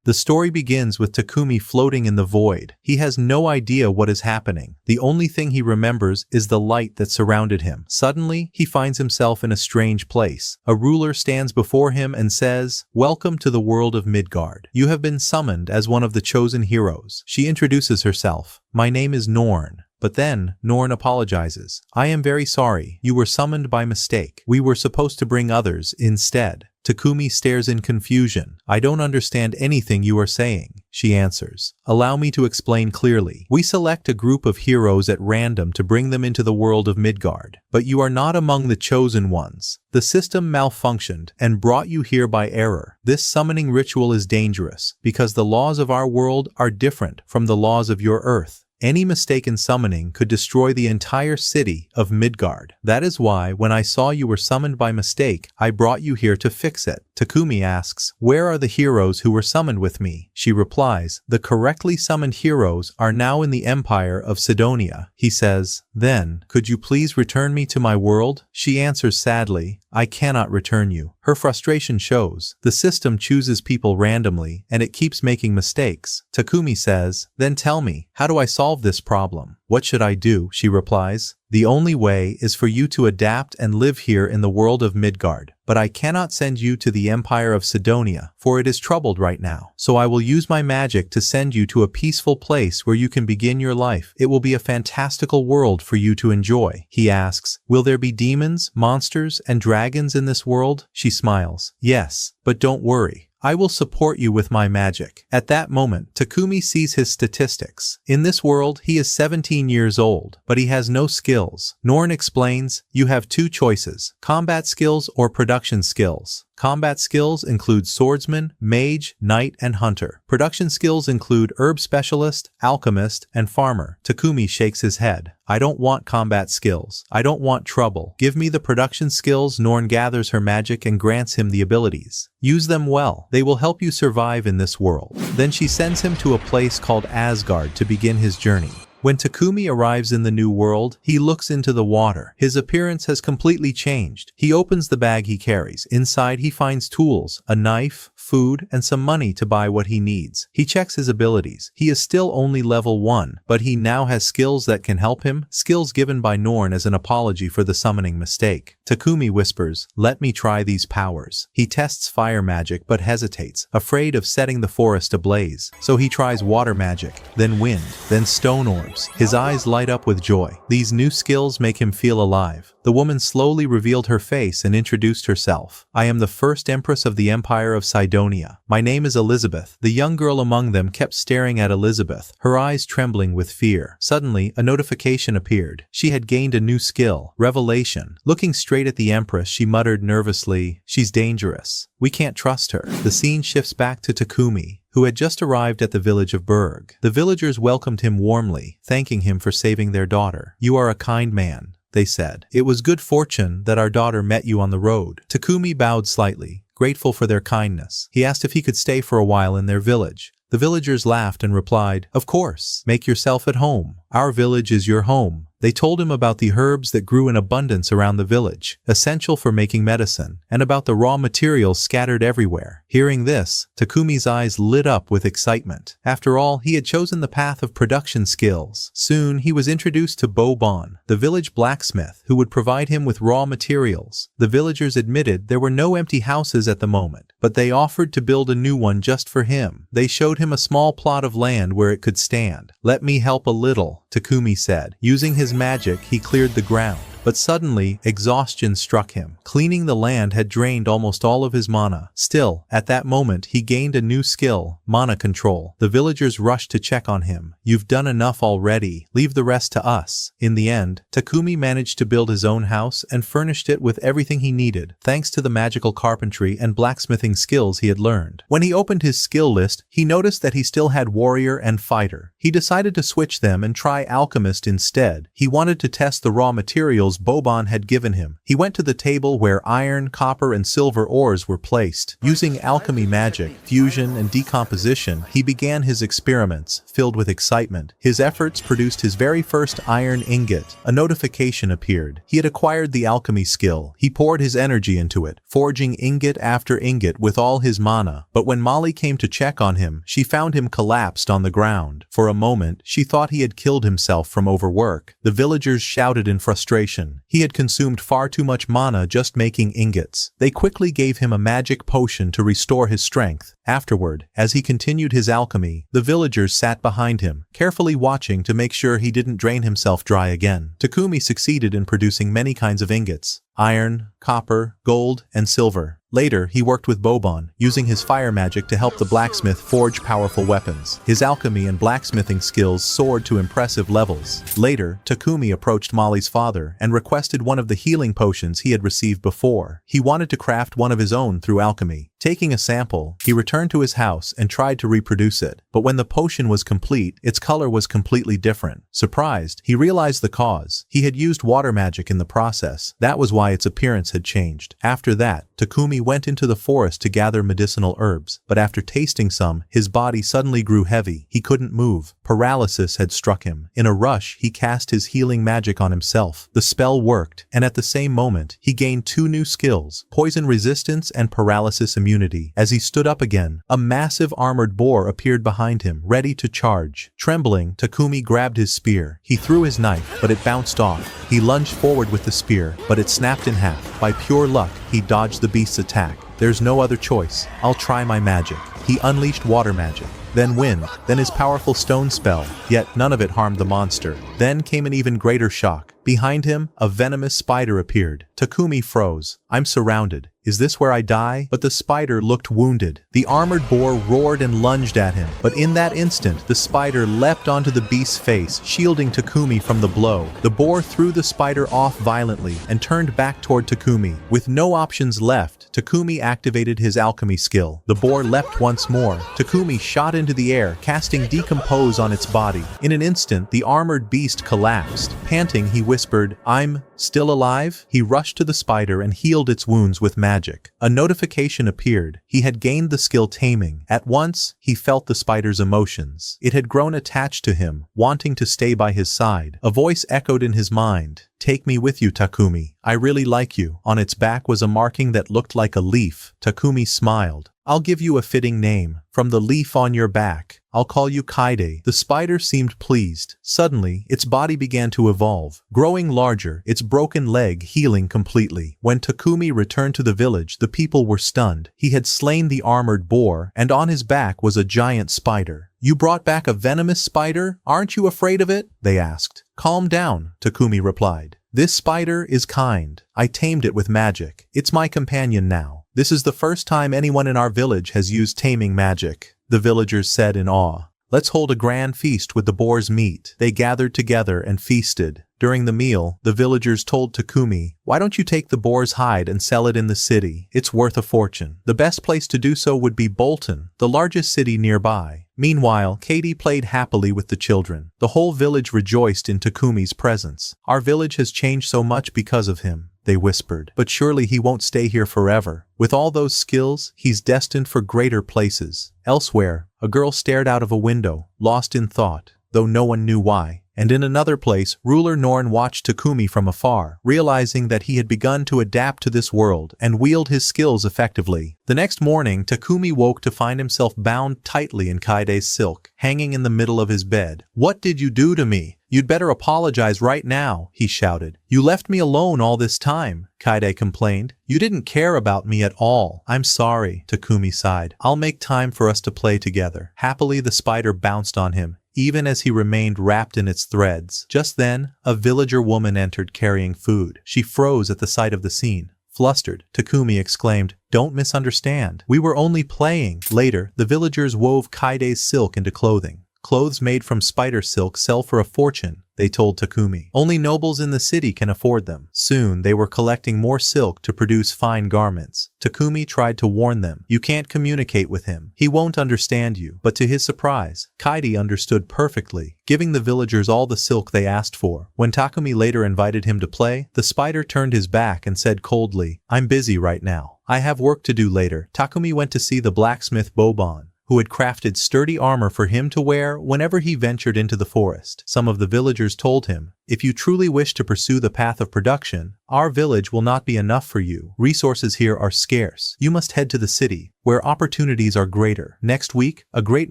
The story begins with Takumi floating in the void. He has no idea what is happening. The only thing he remembers is the light that surrounded him. Suddenly, he finds himself in a strange place. A ruler stands before him and says, "Welcome to the world of Midgard. You have been summoned as one of the chosen heroes." She introduces herself. "My name is Norn." But then, Norn apologizes. "I am very sorry. You were summoned by mistake. We were supposed to bring others instead." Takumi stares in confusion. "I don't understand anything you are saying," she answers. "Allow me to explain clearly. We select a group of heroes at random to bring them into the world of Midgard. But you are not among the chosen ones. The system malfunctioned and brought you here by error. This summoning ritual is dangerous because the laws of our world are different from the laws of your Earth. Any mistake in summoning could destroy the entire city of Midgard. That is why, when I saw you were summoned by mistake, I brought you here to fix it." Takumi asks, "Where are the heroes who were summoned with me?" She replies, "The correctly summoned heroes are now in the Empire of Sidonia." He says, "Then, could you please return me to my world?" She answers sadly, "I cannot return you." Her frustration shows. The system chooses people randomly, and it keeps making mistakes. Takumi says, "Then tell me, how do I solve this problem?" "What should I do?" she replies. "The only way is for you to adapt and live here in the world of Midgard. But I cannot send you to the Empire of Sidonia, for it is troubled right now. So I will use my magic to send you to a peaceful place where you can begin your life. It will be a fantastical world for you to enjoy." He asks, "Will there be demons, monsters, and dragons in this world?" She smiles. "Yes, but don't worry. I will support you with my magic." At that moment, Takumi sees his statistics. In this world, he is 17 years old, but he has no skills. Norn explains, "You have two choices: combat skills or production skills. Combat skills include swordsman, mage, knight, and hunter. Production skills include herb specialist, alchemist, and farmer." Takumi shakes his head. "I don't want combat skills. I don't want trouble. Give me the production skills." Norn gathers her magic and grants him the abilities. "Use them well. They will help you survive in this world." Then she sends him to a place called Asgard to begin his journey. When Takumi arrives in the new world, he looks into the water. His appearance has completely changed. He opens the bag he carries. Inside, he finds tools, a knife, food, and some money to buy what he needs. He checks his abilities. He is still only level 1, but he now has skills that can help him, skills given by Norn as an apology for the summoning mistake. Takumi whispers, "Let me try these powers." He tests fire magic but hesitates, afraid of setting the forest ablaze. So he tries water magic, then wind, then stone orbs. His eyes light up with joy. These new skills make him feel alive. The woman slowly revealed her face and introduced herself. "I am the first empress of the Empire of Sidonia. My name is Elizabeth." The young girl among them kept staring at Elizabeth, her eyes trembling with fear. Suddenly, a notification appeared. She had gained a new skill, Revelation. Looking straight at the empress, she muttered nervously, "She's dangerous. We can't trust her." The scene shifts back to Takumi, who had just arrived at the village of Berg. The villagers welcomed him warmly, thanking him for saving their daughter. "You are a kind man," they said. "It was good fortune that our daughter met you on the road." Takumi bowed slightly, grateful for their kindness. He asked if he could stay for a while in their village. The villagers laughed and replied, "Of course, make yourself at home. Our village is your home." They told him about the herbs that grew in abundance around the village, essential for making medicine, and about the raw materials scattered everywhere. Hearing this, Takumi's eyes lit up with excitement. After all, he had chosen the path of production skills. Soon, he was introduced to Bobon, the village blacksmith, who would provide him with raw materials. The villagers admitted there were no empty houses at the moment, but they offered to build a new one just for him. They showed him a small plot of land where it could stand. "Let me help a little," Takumi said. Using his magic, he cleared the ground. But suddenly, exhaustion struck him. Cleaning the land had drained almost all of his mana. Still, at that moment, he gained a new skill, mana control. The villagers rushed to check on him. "You've done enough already. Leave the rest to us." In the end, Takumi managed to build his own house and furnished it with everything he needed, thanks to the magical carpentry and blacksmithing skills he had learned. When he opened his skill list, he noticed that he still had warrior and fighter. He decided to switch them and try alchemist instead. He wanted to test the raw materials skills Bobon had given him. He went to the table where iron, copper, and silver ores were placed. Using alchemy magic, fusion, and decomposition, he began his experiments, filled with excitement. His efforts produced his very first iron ingot. A notification appeared. He had acquired the alchemy skill. He poured his energy into it, forging ingot after ingot with all his mana. But when Molly came to check on him, she found him collapsed on the ground. For a moment, she thought he had killed himself from overwork. The villagers shouted in frustration. He had consumed far too much mana just making ingots. They quickly gave him a magic potion to restore his strength. Afterward, as he continued his alchemy, the villagers sat behind him, carefully watching to make sure he didn't drain himself dry again. Takumi succeeded in producing many kinds of ingots: iron, copper, gold, and silver. Later, he worked with Bobon, using his fire magic to help the blacksmith forge powerful weapons. His alchemy and blacksmithing skills soared to impressive levels. Later, Takumi approached Molly's father and requested one of the healing potions he had received before. He wanted to craft one of his own through alchemy. Taking a sample, he returned to his house and tried to reproduce it. But when the potion was complete, its color was completely different. Surprised, he realized the cause. He had used water magic in the process. That was why its appearance had changed. After that, Takumi went into the forest to gather medicinal herbs, but after tasting some, his body suddenly grew heavy. He couldn't move. Paralysis had struck him. In a rush, he cast his healing magic on himself. The spell worked, and at the same moment, he gained 2 new skills: poison resistance and paralysis immunity. As he stood up again, a massive armored boar appeared behind him, ready to charge. Trembling, Takumi grabbed his spear. He threw his knife, but it bounced off. He lunged forward with the spear, but it snapped in half. By pure luck, he dodged the beast's attack. There's no other choice. I'll try my magic. He unleashed water magic, then wind, then his powerful stone spell, yet none of it harmed the monster. Then came an even greater shock. Behind him, a venomous spider appeared. Takumi froze. I'm surrounded. Is this where I die? But the spider looked wounded. The armored boar roared and lunged at him, but in that instant, the spider leapt onto the beast's face, shielding Takumi from the blow. The boar threw the spider off violently and turned back toward Takumi. With no options left, Takumi activated his alchemy skill. The boar leapt once more. Takumi shot into the air, casting Decompose on its body. In an instant, the armored beast collapsed. Panting, he whispered, "I'm still alive?" He rushed to the spider and healed its wounds with magic. A notification appeared. He had gained the skill Taming. At once, he felt the spider's emotions. It had grown attached to him, wanting to stay by his side. A voice echoed in his mind. "Take me with you, Takumi. I really like you." On its back was a marking that looked like a leaf. Takumi smiled. "I'll give you a fitting name. From the leaf on your back, I'll call you Kaide." The spider seemed pleased. Suddenly, its body began to evolve, growing larger, its broken leg healing completely. When Takumi returned to the village, the people were stunned. He had slain the armored boar, and on his back was a giant spider. "You brought back a venomous spider? Aren't you afraid of it?" they asked. "Calm down," Takumi replied. "This spider is kind. I tamed it with magic. It's my companion now. This is the first time anyone in our village has used taming magic," the villagers said in awe. "Let's hold a grand feast with the boar's meat." They gathered together and feasted. During the meal, the villagers told Takumi, "Why don't you take the boar's hide and sell it in the city? It's worth a fortune." The best place to do so would be Bolton, the largest city nearby. Meanwhile, Katie played happily with the children. The whole village rejoiced in Takumi's presence. "Our village has changed so much because of him," they whispered. "But surely he won't stay here forever. With all those skills, he's destined for greater places." Elsewhere, a girl stared out of a window, lost in thought, though no one knew why. And in another place, ruler Norn watched Takumi from afar, realizing that he had begun to adapt to this world and wield his skills effectively. The next morning, Takumi woke to find himself bound tightly in Kaide's silk, hanging in the middle of his bed. "What did you do to me? You'd better apologize right now," he shouted. "You left me alone all this time," Kaide complained. "You didn't care about me at all." "I'm sorry," Takumi sighed. "I'll make time for us to play together." Happily, the spider bounced on him, even as he remained wrapped in its threads. Just then, a villager woman entered carrying food. She froze at the sight of the scene. Flustered, Takumi exclaimed, "Don't misunderstand. We were only playing." Later, the villagers wove Kaide's silk into clothing. Clothes made from spider silk sell for a fortune, they told Takumi. Only nobles in the city can afford them. Soon they were collecting more silk to produce fine garments. Takumi tried to warn them. You can't communicate with him. He won't understand you. But to his surprise, Kaidi understood perfectly, giving the villagers all the silk they asked for. When Takumi later invited him to play, the spider turned his back and said coldly, "I'm busy right now. I have work to do later." Takumi went to see the blacksmith Bobon, who had crafted sturdy armor for him to wear whenever he ventured into the forest. Some of the villagers told him, "If you truly wish to pursue the path of production, our village will not be enough for you. Resources here are scarce. You must head to the city, where opportunities are greater. Next week, a great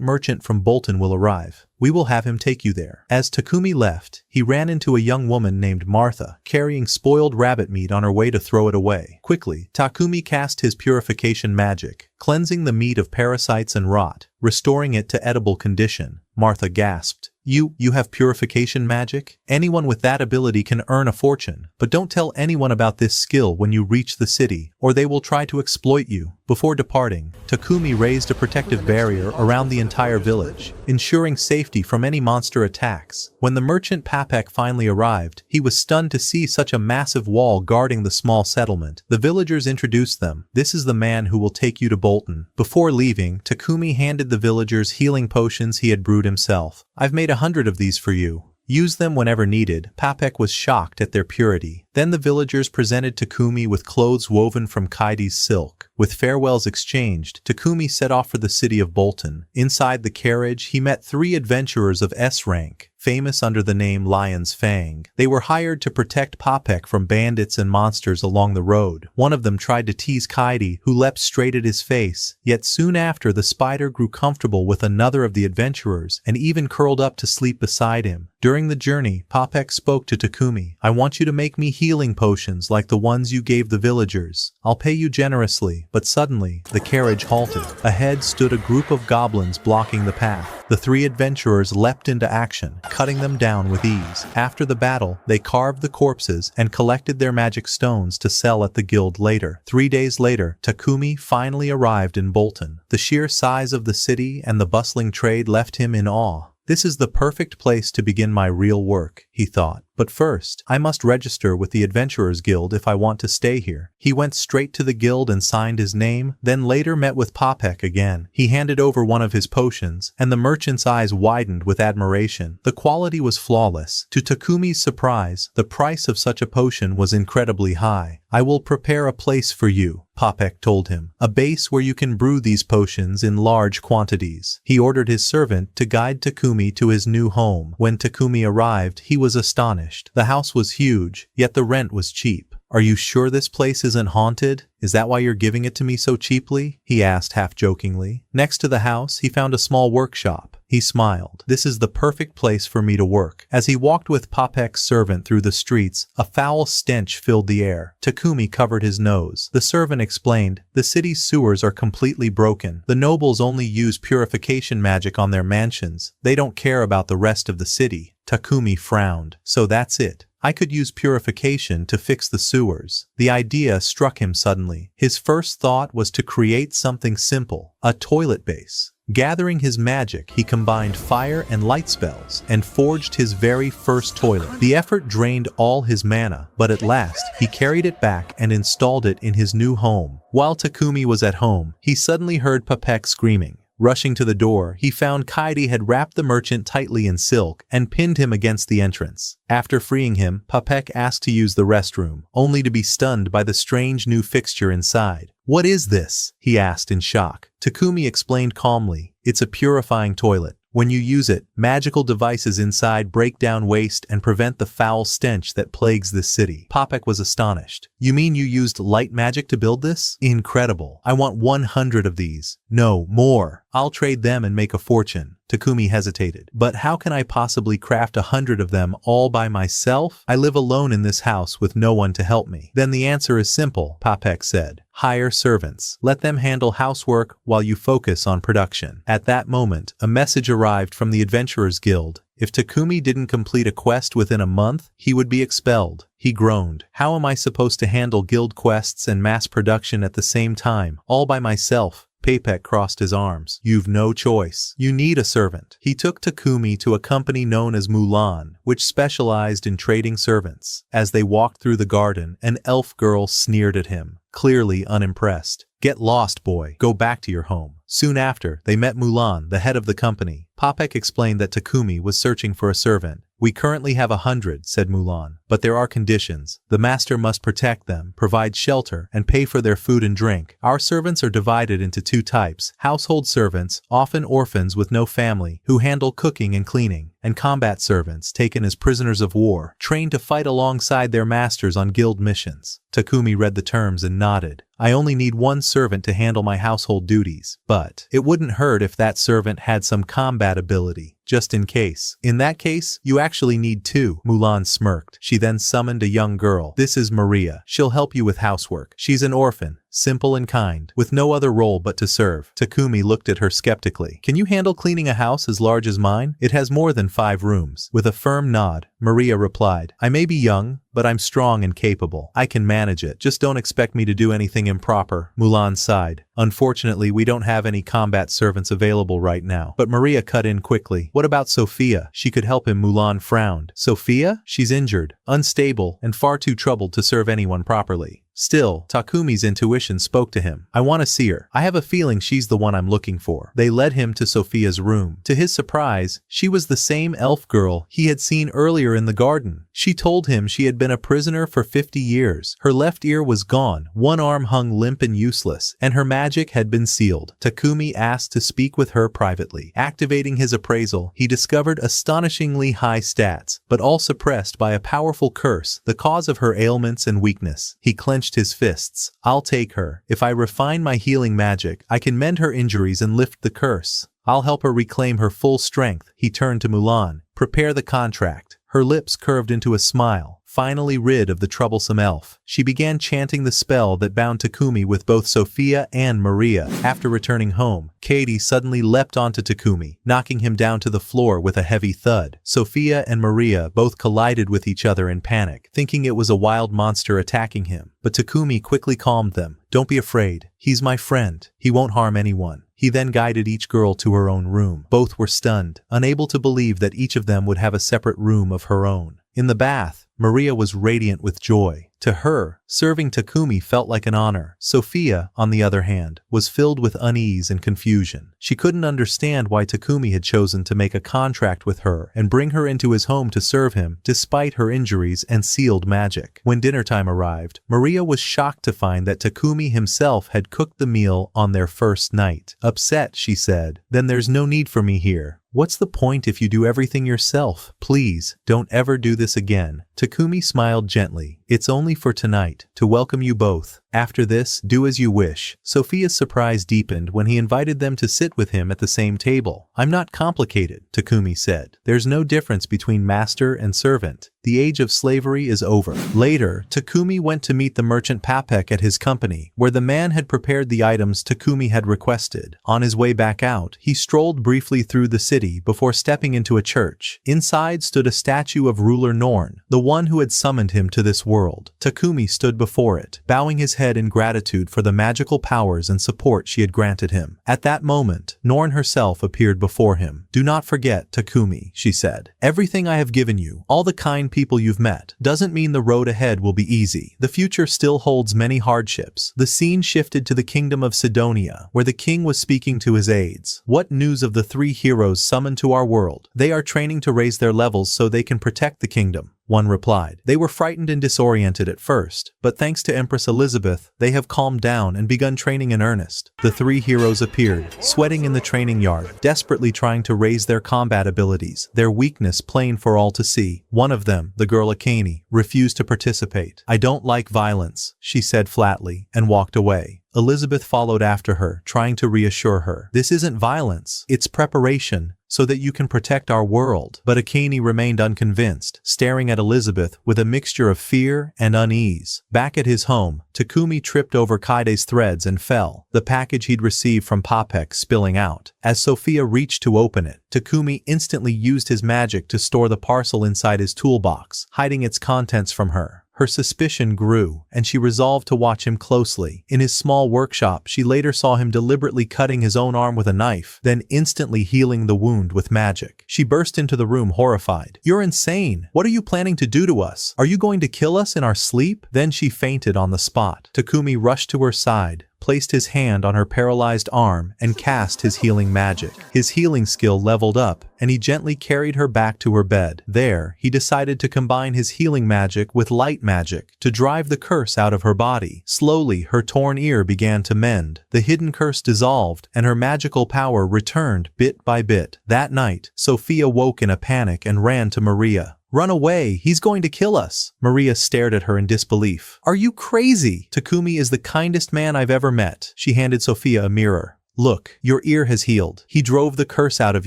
merchant from Bolton will arrive. We will have him take you there." As Takumi left, he ran into a young woman named Martha, carrying spoiled rabbit meat on her way to throw it away. Quickly, Takumi cast his purification magic, cleansing the meat of parasites and rot, restoring it to edible condition. Martha gasped. You have purification magic? Anyone with that ability can earn a fortune, but don't tell anyone about this skill when you reach the city, or they will try to exploit you." Before departing, Takumi raised a protective barrier around the entire village, ensuring safety from any monster attacks. When the merchant Papek finally arrived, he was stunned to see such a massive wall guarding the small settlement. The villagers introduced them. "This is the man who will take you to Bolton." Before leaving, Takumi handed the villagers healing potions he had brewed himself. "I've made 100 of these for you. Use them whenever needed." Papek was shocked at their purity. Then the villagers presented Takumi with clothes woven from Kaidi's silk. With farewells exchanged, Takumi set off for the city of Bolton. Inside the carriage, he met 3 adventurers of S rank, famous under the name Lion's Fang. They were hired to protect Papek from bandits and monsters along the road. One of them tried to tease Kaidi, who leapt straight at his face. Yet soon after, the spider grew comfortable with another of the adventurers and even curled up to sleep beside him. During the journey, Papek spoke to Takumi. "I want you to make me healing potions like the ones you gave the villagers. I'll pay you generously." But suddenly, the carriage halted. Ahead stood a group of goblins blocking the path. The 3 adventurers leapt into action, cutting them down with ease. After the battle, they carved the corpses and collected their magic stones to sell at the guild later. 3 days later, Takumi finally arrived in Bolton. The sheer size of the city and the bustling trade left him in awe. "This is the perfect place to begin my real work," he thought. "But first, I must register with the Adventurers Guild if I want to stay here." He went straight to the guild and signed his name, then later met with Papek again. He handed over one of his potions, and the merchant's eyes widened with admiration. The quality was flawless. To Takumi's surprise, the price of such a potion was incredibly high. "I will prepare a place for you," Papek told him. "A base where you can brew these potions in large quantities." He ordered his servant to guide Takumi to his new home. When Takumi arrived, he was astonished. The house was huge, yet the rent was cheap. "Are you sure this place isn't haunted? Is that why you're giving it to me so cheaply?" he asked half-jokingly. Next to the house, he found a small workshop. He smiled. "This is the perfect place for me to work." As he walked with Papek's servant through the streets, a foul stench filled the air. Takumi covered his nose. The servant explained, "The city's sewers are completely broken. The nobles only use purification magic on their mansions. They don't care about the rest of the city." Takumi frowned. "So that's it. I could use purification to fix the sewers." The idea struck him suddenly. His first thought was to create something simple, a toilet base. Gathering his magic, he combined fire and light spells and forged his very first toilet. The effort drained all his mana, but at last, he carried it back and installed it in his new home. While Takumi was at home, he suddenly heard Papek screaming. Rushing to the door, he found Kaidi had wrapped the merchant tightly in silk and pinned him against the entrance. After freeing him, Papek asked to use the restroom, only to be stunned by the strange new fixture inside. "What is this?" he asked in shock. Takumi explained calmly, "It's a purifying toilet. When you use it, magical devices inside break down waste and prevent the foul stench that plagues this city." Papek was astonished. "You mean you used light magic to build this? Incredible. I want 100 of these. No, more. I'll trade them and make a fortune." Takumi hesitated. "But how can I possibly craft 100 of them all by myself? I live alone in this house with no one to help me." "Then the answer is simple," Papek said. "Hire servants. Let them handle housework while you focus on production." At that moment, a message arrived from the Adventurers Guild. If Takumi didn't complete a quest within a month, he would be expelled. He groaned. "How am I supposed to handle guild quests and mass production at the same time, all by myself?" Papek crossed his arms. You've no choice. You need a servant. He took Takumi to a company known as Mulan, which specialized in trading servants. As they walked through the garden, an elf girl sneered at him, clearly unimpressed. Get lost, boy. Go back to your home. Soon after, they met Mulan, the head of the company. Papek explained that Takumi was searching for a servant. We currently have 100, said Mulan, but there are conditions. The master must protect them, provide shelter, and pay for their food and drink. Our servants are divided into 2 types: household servants, often orphans with no family, who handle cooking and cleaning, and combat servants taken as prisoners of war, trained to fight alongside their masters on guild missions. Takumi read the terms and nodded. I only need 1 servant to handle my household duties, but it wouldn't hurt if that servant had some combat ability, just in case. In that case, you actually need 2. Mulan smirked. She then summoned a young girl. This is Maria. She'll help you with housework. She's an orphan, simple and kind, with no other role but to serve. Takumi looked at her skeptically. Can you handle cleaning a house as large as mine? It has more than 5 rooms. With a firm nod, Maria replied, I may be young, but I'm strong and capable. I can manage it. Just don't expect me to do anything improper. Mulan sighed. Unfortunately, we don't have any combat servants available right now. But Maria cut in quickly. What about Sophia? She could help him. Mulan frowned. Sophia? She's injured, unstable, and far too troubled to serve anyone properly. Still, Takumi's intuition spoke to him. I want to see her. I have a feeling she's the one I'm looking for. They led him to Sophia's room. To his surprise, she was the same elf girl he had seen earlier in the garden. She told him she had been a prisoner for 50 years. Her left ear was gone, one arm hung limp and useless, and her magic had been sealed. Takumi asked to speak with her privately. Activating his appraisal, he discovered astonishingly high stats, but all suppressed by a powerful curse, the cause of her ailments and weakness. He clenched his fists. I'll take her. If I refine my healing magic, I can mend her injuries and lift the curse. I'll help her reclaim her full strength. He turned to Mulan. Prepare the contract. Her lips curved into a smile. Finally rid of the troublesome elf, she began chanting the spell that bound Takumi with both Sophia and Maria. After returning home, Katie suddenly leapt onto Takumi, knocking him down to the floor with a heavy thud. Sophia and Maria both collided with each other in panic, thinking it was a wild monster attacking him. But Takumi quickly calmed them. Don't be afraid. He's my friend. He won't harm anyone. He then guided each girl to her own room. Both were stunned, unable to believe that each of them would have a separate room of her own. In the bath, Maria was radiant with joy. To her, serving Takumi felt like an honor. Sophia, on the other hand, was filled with unease and confusion. She couldn't understand why Takumi had chosen to make a contract with her and bring her into his home to serve him, despite her injuries and sealed magic. When dinner time arrived, Maria was shocked to find that Takumi himself had cooked the meal on their first night. Upset, she said, "Then there's no need for me here. What's the point if you do everything yourself? Please, don't ever do this again." Takumi smiled gently. "It's only for tonight, to welcome you both. After this, do as you wish." Sophia's surprise deepened when he invited them to sit with him at the same table. "I'm not complicated," Takumi said. "There's no difference between master and servant. The age of slavery is over." Later, Takumi went to meet the merchant Papek at his company, where the man had prepared the items Takumi had requested. On his way back out, he strolled briefly through the city before stepping into a church. Inside stood a statue of ruler Norn, the one who had summoned him to this world. Takumi stood before it, bowing his head in gratitude for the magical powers and support she had granted him. At that moment, Norn herself appeared before him. "Do not forget, Takumi," she said. "Everything I have given you, all the kind people you've met, doesn't mean the road ahead will be easy. The future still holds many hardships." The scene shifted to the kingdom of Sidonia, where the king was speaking to his aides. "What news of the 3 heroes summoned to our world? They are training to raise their levels so they can protect the kingdom," one replied. "They were frightened and disoriented at first, but thanks to Empress Elizabeth, they have calmed down and begun training in earnest." The 3 heroes appeared, sweating in the training yard, desperately trying to raise their combat abilities, their weakness plain for all to see. One of them, the girl Akame, refused to participate. "I don't like violence," she said flatly, and walked away. Elizabeth followed after her, trying to reassure her. "This isn't violence, it's preparation, so that you can protect our world." But Akane remained unconvinced, staring at Elizabeth with a mixture of fear and unease. Back at his home, Takumi tripped over Kaide's threads and fell, the package he'd received from Papek spilling out. As Sophia reached to open it, Takumi instantly used his magic to store the parcel inside his toolbox, hiding its contents from her. her suspicion grew, and she resolved to watch him closely. In his small workshop, she later saw him deliberately cutting his own arm with a knife, then instantly healing the wound with magic. She burst into the room horrified. "You're insane! What are you planning to do to us? Are you going to kill us in our sleep?" Then she fainted on the spot. Takumi rushed to her side, placed his hand on her paralyzed arm, and cast his healing magic. His healing skill leveled up, and he gently carried her back to her bed. There, he decided to combine his healing magic with light magic to drive the curse out of her body. Slowly, her torn ear began to mend. The hidden curse dissolved, and her magical power returned bit by bit. That night, Sophia woke in a panic and ran to Maria. "Run away, he's going to kill us." Maria stared at her in disbelief. "Are you crazy? Takumi is the kindest man I've ever met." She handed Sophia a mirror. "Look, your ear has healed. He drove the curse out of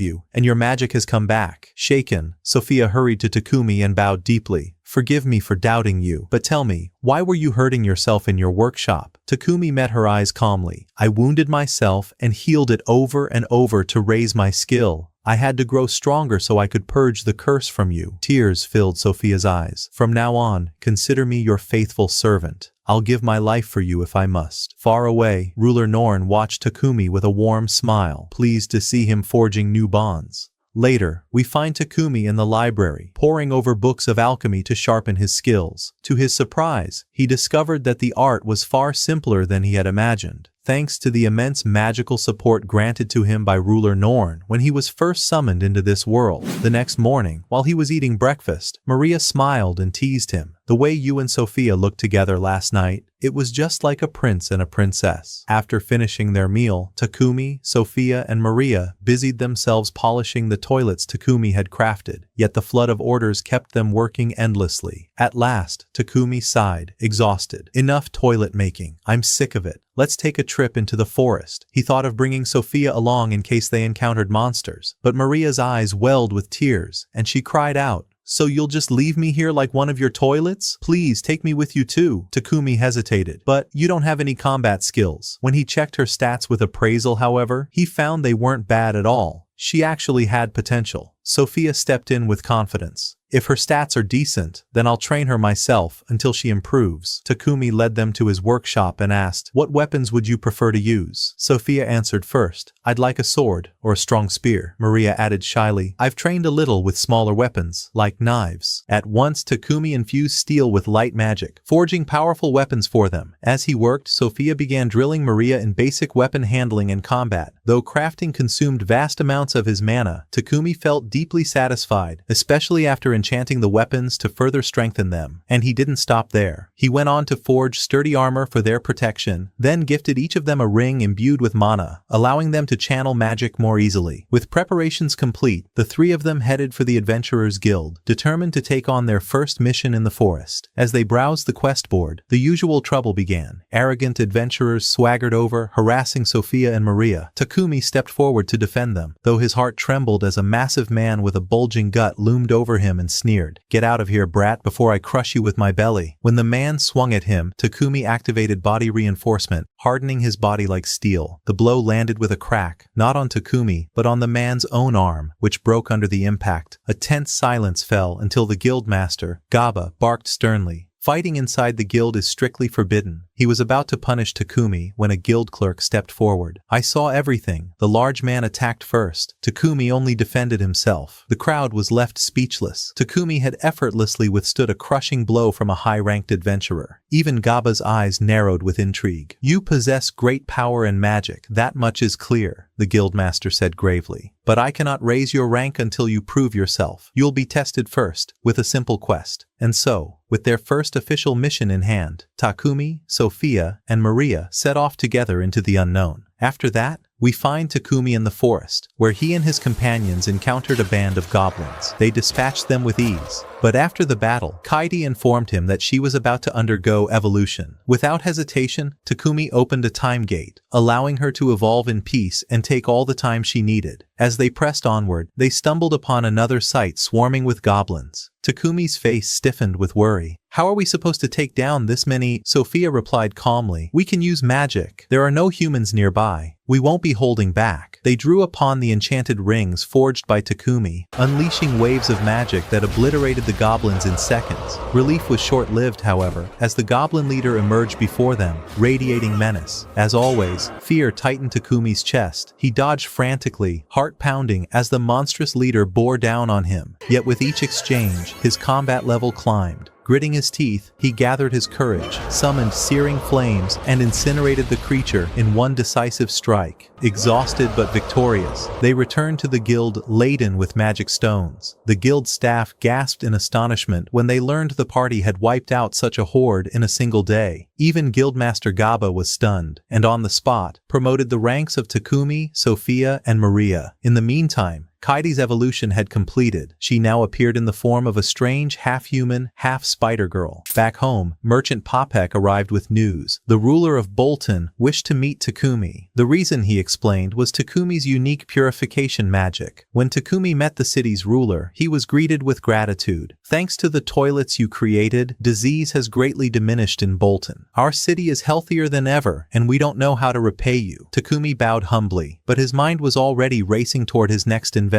you, and your magic has come back." Shaken, Sophia hurried to Takumi and bowed deeply. "Forgive me for doubting you, but tell me, why were you hurting yourself in your workshop?" Takumi met her eyes calmly. "I wounded myself and healed it over and over to raise my skill. I had to grow stronger so I could purge the curse from you." Tears filled Sophia's eyes. "From now on, consider me your faithful servant. I'll give my life for you if I must." Far away, Ruler Norn watched Takumi with a warm smile, pleased to see him forging new bonds. Later, we find Takumi in the library, poring over books of alchemy to sharpen his skills. To his surprise, he discovered that the art was far simpler than he had imagined, thanks to the immense magical support granted to him by Ruler Norn when he was first summoned into this world. The next morning, while he was eating breakfast, Maria smiled and teased him. "The way you and Sophia looked together last night, it was just like a prince and a princess." After finishing their meal, Takumi, Sophia, and Maria busied themselves polishing the toilets Takumi had crafted, yet the flood of orders kept them working endlessly. At last, Takumi sighed, exhausted. "Enough toilet making. I'm sick of it. Let's take a trip into the forest." He thought of bringing Sophia along in case they encountered monsters, but Maria's eyes welled with tears, and she cried out, "So you'll just leave me here like one of your toilets? Please take me with you too." Takumi hesitated. "But you don't have any combat skills." When he checked her stats with appraisal, however, he found they weren't bad at all. She actually had potential. Sophia stepped in with confidence. "If her stats are decent, then I'll train her myself until she improves." Takumi led them to his workshop and asked, "What weapons would you prefer to use?" Sophia answered first, "I'd like a sword or a strong spear." Maria added shyly, "I've trained a little with smaller weapons, like knives." At once Takumi infused steel with light magic, forging powerful weapons for them. As he worked, Sophia began drilling Maria in basic weapon handling and combat. Though crafting consumed vast amounts of his mana, Takumi felt deeply satisfied, especially after enchanting the weapons to further strengthen them. And he didn't stop there. He went on to forge sturdy armor for their protection, then gifted each of them a ring imbued with mana, allowing them to channel magic more easily. With preparations complete, the three of them headed for the Adventurers Guild, determined to take on their first mission in the forest. As they browsed the quest board, the usual trouble began. Arrogant adventurers swaggered over, harassing Sophia and Maria. Takumi stepped forward to defend them, though his heart trembled as a massive man with a bulging gut loomed over him and sneered, "Get out of here, brat, before I crush you with my belly." When the man swung at him, Takumi activated body reinforcement, hardening his body like steel. The blow landed with a crack, not on Takumi, but on the man's own arm, which broke under the impact. A tense silence fell until the guildmaster, Gaba, barked sternly, "Fighting inside the guild is strictly forbidden." He was about to punish Takumi when a guild clerk stepped forward. "I saw everything." The large man attacked first. Takumi only defended himself. The crowd was left speechless. Takumi had effortlessly withstood a crushing blow from a high-ranked adventurer. Even Gaba's eyes narrowed with intrigue. "You possess great power and magic, that much is clear," the guildmaster said gravely. "But I cannot raise your rank until you prove yourself. You'll be tested first, with a simple quest." And so, with their first official mission in hand, Takumi, Sophia, and Maria set off together into the unknown. After that, we find Takumi in the forest, where he and his companions encountered a band of goblins. They dispatched them with ease. But after the battle, Kaidi informed him that she was about to undergo evolution. Without hesitation, Takumi opened a time gate, allowing her to evolve in peace and take all the time she needed. As they pressed onward, they stumbled upon another site swarming with goblins. Takumi's face stiffened with worry. How are we supposed to take down this many? Sophia replied calmly. We can use magic. There are no humans nearby. We won't be holding back. They drew upon the enchanted rings forged by Takumi, unleashing waves of magic that obliterated the goblins in seconds. Relief was short-lived, however, as the goblin leader emerged before them, radiating menace. As always, fear tightened Takumi's chest. He dodged frantically, heart pounding as the monstrous leader bore down on him. Yet with each exchange, his combat level climbed. Gritting his teeth, he gathered his courage, summoned searing flames, and incinerated the creature in one decisive strike. Exhausted but victorious, they returned to the guild laden with magic stones. The guild staff gasped in astonishment when they learned the party had wiped out such a horde in a single day. Even Guildmaster Gaba was stunned, and on the spot, promoted the ranks of Takumi, Sophia, and Maria. In the meantime, Kaidi's evolution had completed. She now appeared in the form of a strange half-human, half-spider girl. Back home, Merchant Popek arrived with news. The ruler of Bolton wished to meet Takumi. The reason, he explained, was Takumi's unique purification magic. When Takumi met the city's ruler, he was greeted with gratitude. Thanks to the toilets you created, disease has greatly diminished in Bolton. Our city is healthier than ever, and we don't know how to repay you. Takumi bowed humbly, but his mind was already racing toward his next invention.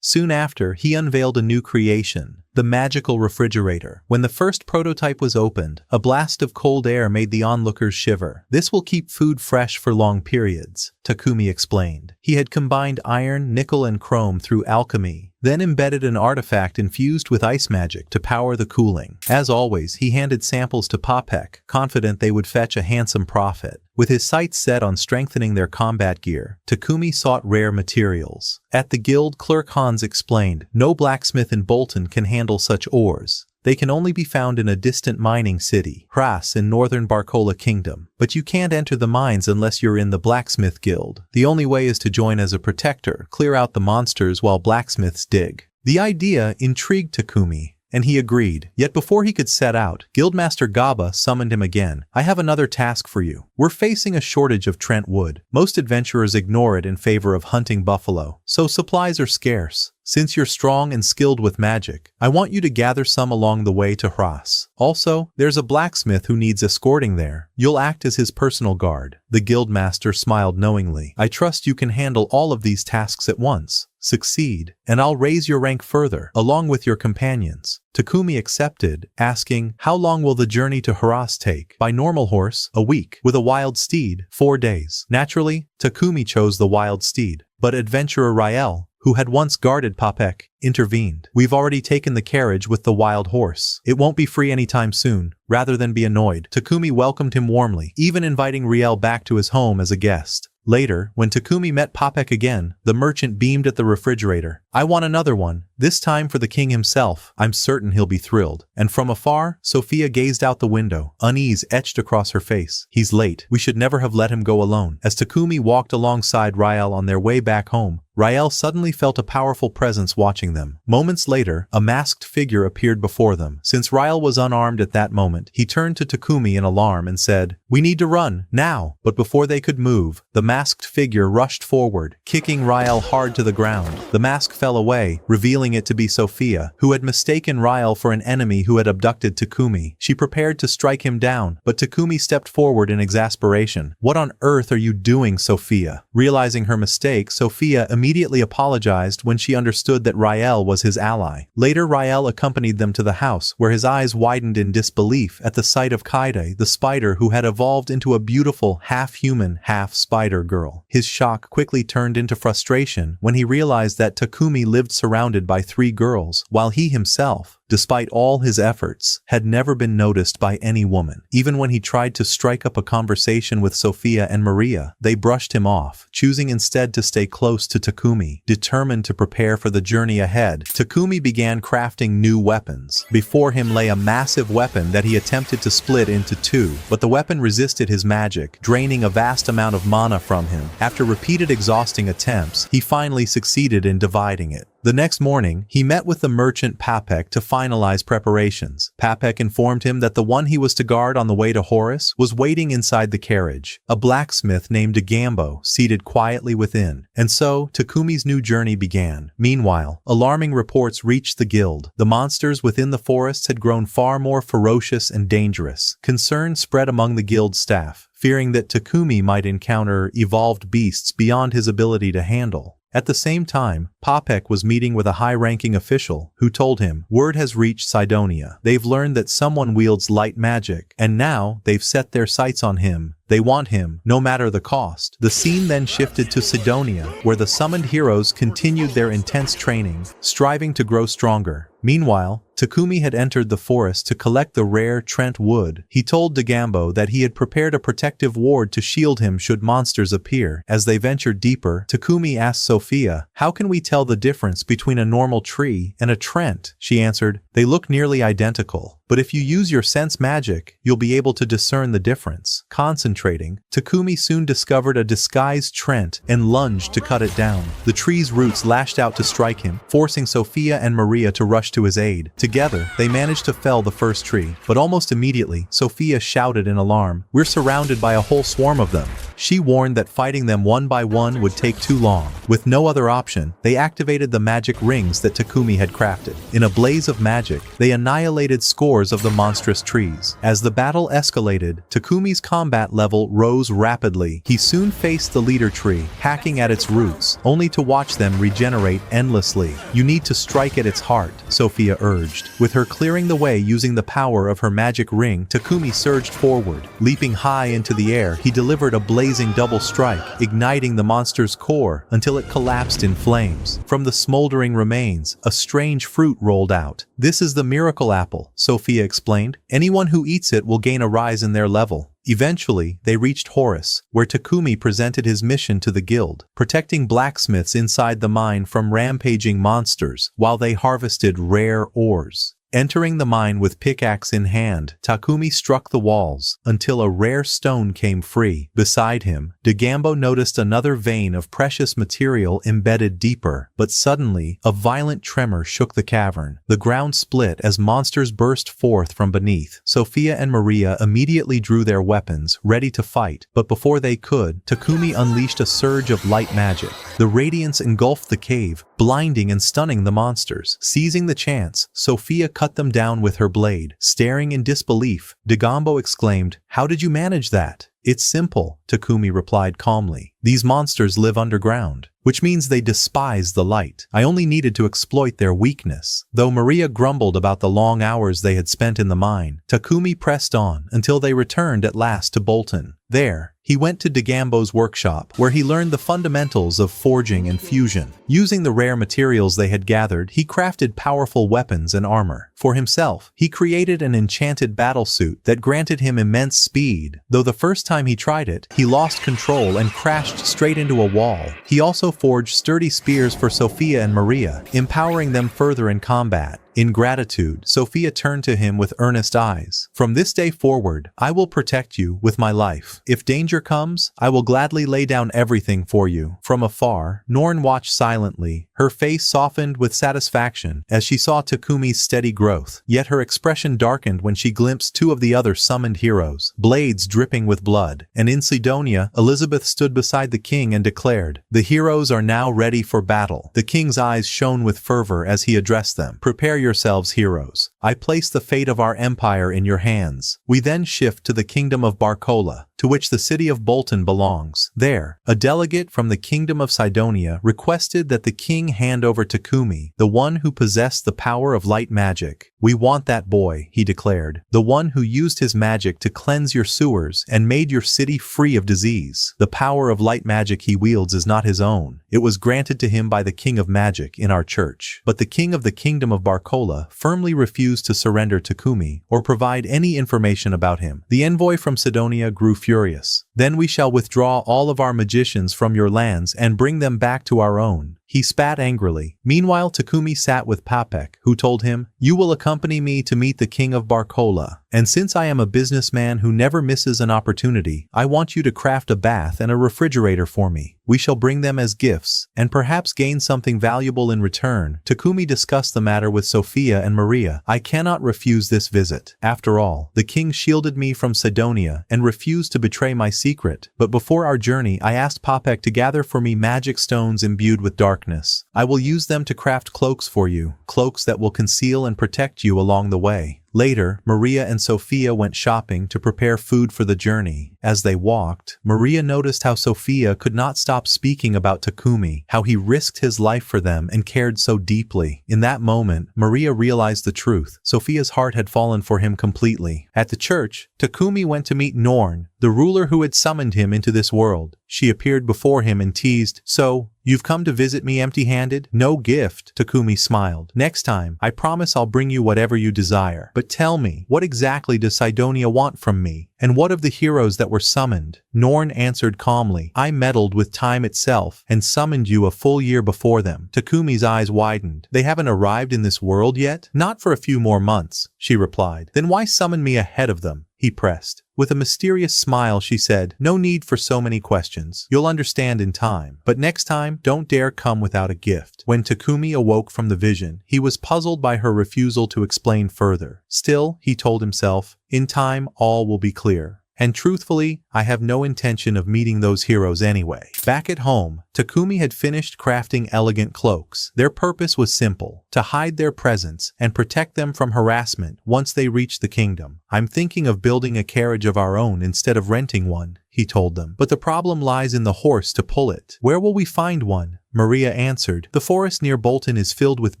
Soon after, he unveiled a new creation. The magical refrigerator. When the first prototype was opened, a blast of cold air made the onlookers shiver. This will keep food fresh for long periods, Takumi explained. He had combined iron, nickel, and chrome through alchemy, then embedded an artifact infused with ice magic to power the cooling. As always, he handed samples to Popek, confident they would fetch a handsome profit. With his sights set on strengthening their combat gear, Takumi sought rare materials. At the guild, clerk Hans explained, no blacksmith in Bolton can handle such ores. They can only be found in a distant mining city, Hras in northern Barcola Kingdom. But you can't enter the mines unless you're in the blacksmith guild. The only way is to join as a protector, clear out the monsters while blacksmiths dig. The idea intrigued Takumi, and he agreed. Yet before he could set out, Guildmaster Gaba summoned him again. I have another task for you. We're facing a shortage of Trent wood. Most adventurers ignore it in favor of hunting buffalo, so supplies are scarce. Since you're strong and skilled with magic, I want you to gather some along the way to Hras. Also, there's a blacksmith who needs escorting there. You'll act as his personal guard. The guildmaster smiled knowingly. I trust you can handle all of these tasks at once. Succeed, and I'll raise your rank further, along with your companions. Takumi accepted, asking, how long will the journey to Hras take? By normal horse, a week. With a wild steed, 4 days. Naturally, Takumi chose the wild steed. But adventurer Ryo, who had once guarded Popek, intervened. We've already taken the carriage with the wild horse. It won't be free anytime soon. Rather than be annoyed, Takumi welcomed him warmly, even inviting Riel back to his home as a guest. Later, when Takumi met Popek again, the merchant beamed at the refrigerator. I want another one, this time for the king himself. I'm certain he'll be thrilled. And from afar, Sophia gazed out the window, unease etched across her face. He's late. We should never have let him go alone. As Takumi walked alongside Riel on their way back home, Riel suddenly felt a powerful presence watching them. Moments later, a masked figure appeared before them. Since Riel was unarmed at that moment, he turned to Takumi in alarm and said, we need to run, now. But before they could move, the masked figure rushed forward, kicking Riel hard to the ground. The mask fell away, revealing it to be Sophia, who had mistaken Riel for an enemy who had abducted Takumi. She prepared to strike him down, but Takumi stepped forward in exasperation. What on earth are you doing, Sophia? Realizing her mistake, Sophia immediately apologized when she understood that Riel was his ally. Later, Riel accompanied them to the house, where his eyes widened in disbelief at the sight of Kaide, the spider who had evolved into a beautiful, half-human, half-spider girl. His shock quickly turned into frustration when he realized that Takumi lived surrounded by 3 girls, while he himself, despite all his efforts, had never been noticed by any woman. Even when he tried to strike up a conversation with Sophia and Maria, they brushed him off, choosing instead to stay close to Takumi. Determined to prepare for the journey ahead, Takumi began crafting new weapons. Before him lay a massive weapon that he attempted to split into 2, but the weapon resisted his magic, draining a vast amount of mana from him. After repeated exhausting attempts, he finally succeeded in dividing it. The next morning, he met with the merchant Papek to finalize preparations. Papek informed him that the one he was to guard on the way to Horus was waiting inside the carriage, a blacksmith named DubbedAnime seated quietly within. And so, Takumi's new journey began. Meanwhile, alarming reports reached the guild. The monsters within the forests had grown far more ferocious and dangerous. Concern spread among the guild staff, fearing that Takumi might encounter evolved beasts beyond his ability to handle. At the same time, Papek was meeting with a high-ranking official who told him, "Word has reached Sidonia. They've learned that someone wields light magic, and now they've set their sights on him. They want him, no matter the cost." The scene then shifted to Sidonia, where the summoned heroes continued their intense training, striving to grow stronger. Meanwhile, Takumi had entered the forest to collect the rare Trent wood. He told DubbedAnime that he had prepared a protective ward to shield him should monsters appear. As they ventured deeper, Takumi asked Sophia, "How can we tell the difference between a normal tree and a Trent?" She answered, "They look nearly identical. But if you use your sense magic, you'll be able to discern the difference." Concentrating, Takumi soon discovered a disguised Trent and lunged to cut it down. The tree's roots lashed out to strike him, forcing Sophia and Maria to rush to his aid. Together, they managed to fell the first tree, but almost immediately, Sophia shouted in alarm, "We're surrounded by a whole swarm of them." She warned that fighting them one by one would take too long. With no other option, they activated the magic rings that Takumi had crafted. In a blaze of magic, they annihilated scores of the monstrous trees. As the battle escalated, Takumi's combat level rose rapidly. He soon faced the leader tree, hacking at its roots, only to watch them regenerate endlessly. "You need to strike at its heart," Sophia urged. With her clearing the way using the power of her magic ring, Takumi surged forward. Leaping high into the air, he delivered a blazing double strike, igniting the monster's core until it collapsed in flames. From the smoldering remains, a strange fruit rolled out. "This is the miracle apple," Sophia explained. "Anyone who eats it will gain a rise in their level." Eventually, they reached Horus, where Takumi presented his mission to the guild, protecting blacksmiths inside the mine from rampaging monsters while they harvested rare ores. Entering the mine with pickaxe in hand, Takumi struck the walls until a rare stone came free. Beside him, DubbedAnime noticed another vein of precious material embedded deeper, but suddenly, a violent tremor shook the cavern. The ground split as monsters burst forth from beneath. Sophia and Maria immediately drew their weapons, ready to fight, but before they could, Takumi unleashed a surge of light magic. The radiance engulfed the cave, blinding and stunning the monsters. Seizing the chance, Sophia cut them down with her blade. Staring in disbelief, DubbedAnime exclaimed, "How did you manage that?" "It's simple," Takumi replied calmly. "These monsters live underground, which means they despise the light. I only needed to exploit their weakness." Though Maria grumbled about the long hours they had spent in the mine, Takumi pressed on until they returned at last to Bolton. There, he went to DubbedAnime's workshop, where he learned the fundamentals of forging and fusion. Using the rare materials they had gathered, he crafted powerful weapons and armor. For himself, he created an enchanted battlesuit that granted him immense speed. Though the first time he tried it, he lost control and crashed straight into a wall. He also forged sturdy spears for Sophia and Maria, empowering them further in combat. In gratitude, Sophia turned to him with earnest eyes. "From this day forward, I will protect you with my life. If danger comes, I will gladly lay down everything for you." From afar, Norn watched silently, her face softened with satisfaction as she saw Takumi's steady growth. Yet her expression darkened when she glimpsed two of the other summoned heroes, blades dripping with blood. And in Sidonia, Elizabeth stood beside the king and declared, "The heroes are now ready for battle." The king's eyes shone with fervor as he addressed them. "Prepare yourselves, heroes. I place the fate of our empire in your hands." We then shift to the kingdom of Barcola, to which the city of Bolton belongs. There, a delegate from the kingdom of Sidonia requested that the king hand over Takumi, the one who possessed the power of light magic. "We want that boy," he declared, "the one who used his magic to cleanse your sewers and made your city free of disease. The power of light magic he wields is not his own. It was granted to him by the king of magic in our church." But the king of the kingdom of Barcola firmly refused to surrender Takumi or provide any information about him. The envoy from Sidonia grew furious. "Then we shall withdraw all of our magicians from your lands and bring them back to our own." He spat angrily. Meanwhile, Takumi sat with Papek, who told him, "You will accompany me to meet the king of Barcola. And since I am a businessman who never misses an opportunity, I want you to craft a bath and a refrigerator for me. We shall bring them as gifts, and perhaps gain something valuable in return." Takumi discussed the matter with Sophia and Maria. "I cannot refuse this visit. After all, the king shielded me from Sidonia and refused to betray my secret. But before our journey, I asked Papek to gather for me magic stones imbued with darkness. I will use them to craft cloaks for you, cloaks that will conceal and protect you along the way." Later, Maria and Sophia went shopping to prepare food for the journey. As they walked, Maria noticed how Sophia could not stop speaking about Takumi, how he risked his life for them and cared so deeply. In that moment, Maria realized the truth. Sophia's heart had fallen for him completely. At the church, Takumi went to meet Norn, the ruler who had summoned him into this world. She appeared before him and teased, "So, you've come to visit me empty-handed? No gift." Takumi smiled. "Next time, I promise I'll bring you whatever you desire. But tell me, what exactly does Sidonia want from me? And what of the heroes that were summoned?" Norn answered calmly, "I meddled with time itself and summoned you a full year before them." Takumi's eyes widened. "They haven't arrived in this world yet?" "Not for a few more months," she replied. "Then why summon me ahead of them?" he pressed. With a mysterious smile, she said, "No need for so many questions. You'll understand in time. But next time, don't dare come without a gift." When Takumi awoke from the vision, he was puzzled by her refusal to explain further. Still, he told himself, in time, all will be clear. And truthfully, I have no intention of meeting those heroes anyway. Back at home, Takumi had finished crafting elegant cloaks. Their purpose was simple: to hide their presence and protect them from harassment once they reached the kingdom. "I'm thinking of building a carriage of our own instead of renting one," he told them. "But the problem lies in the horse to pull it." "Where will we find one?" Maria answered. "The forest near Bolton is filled with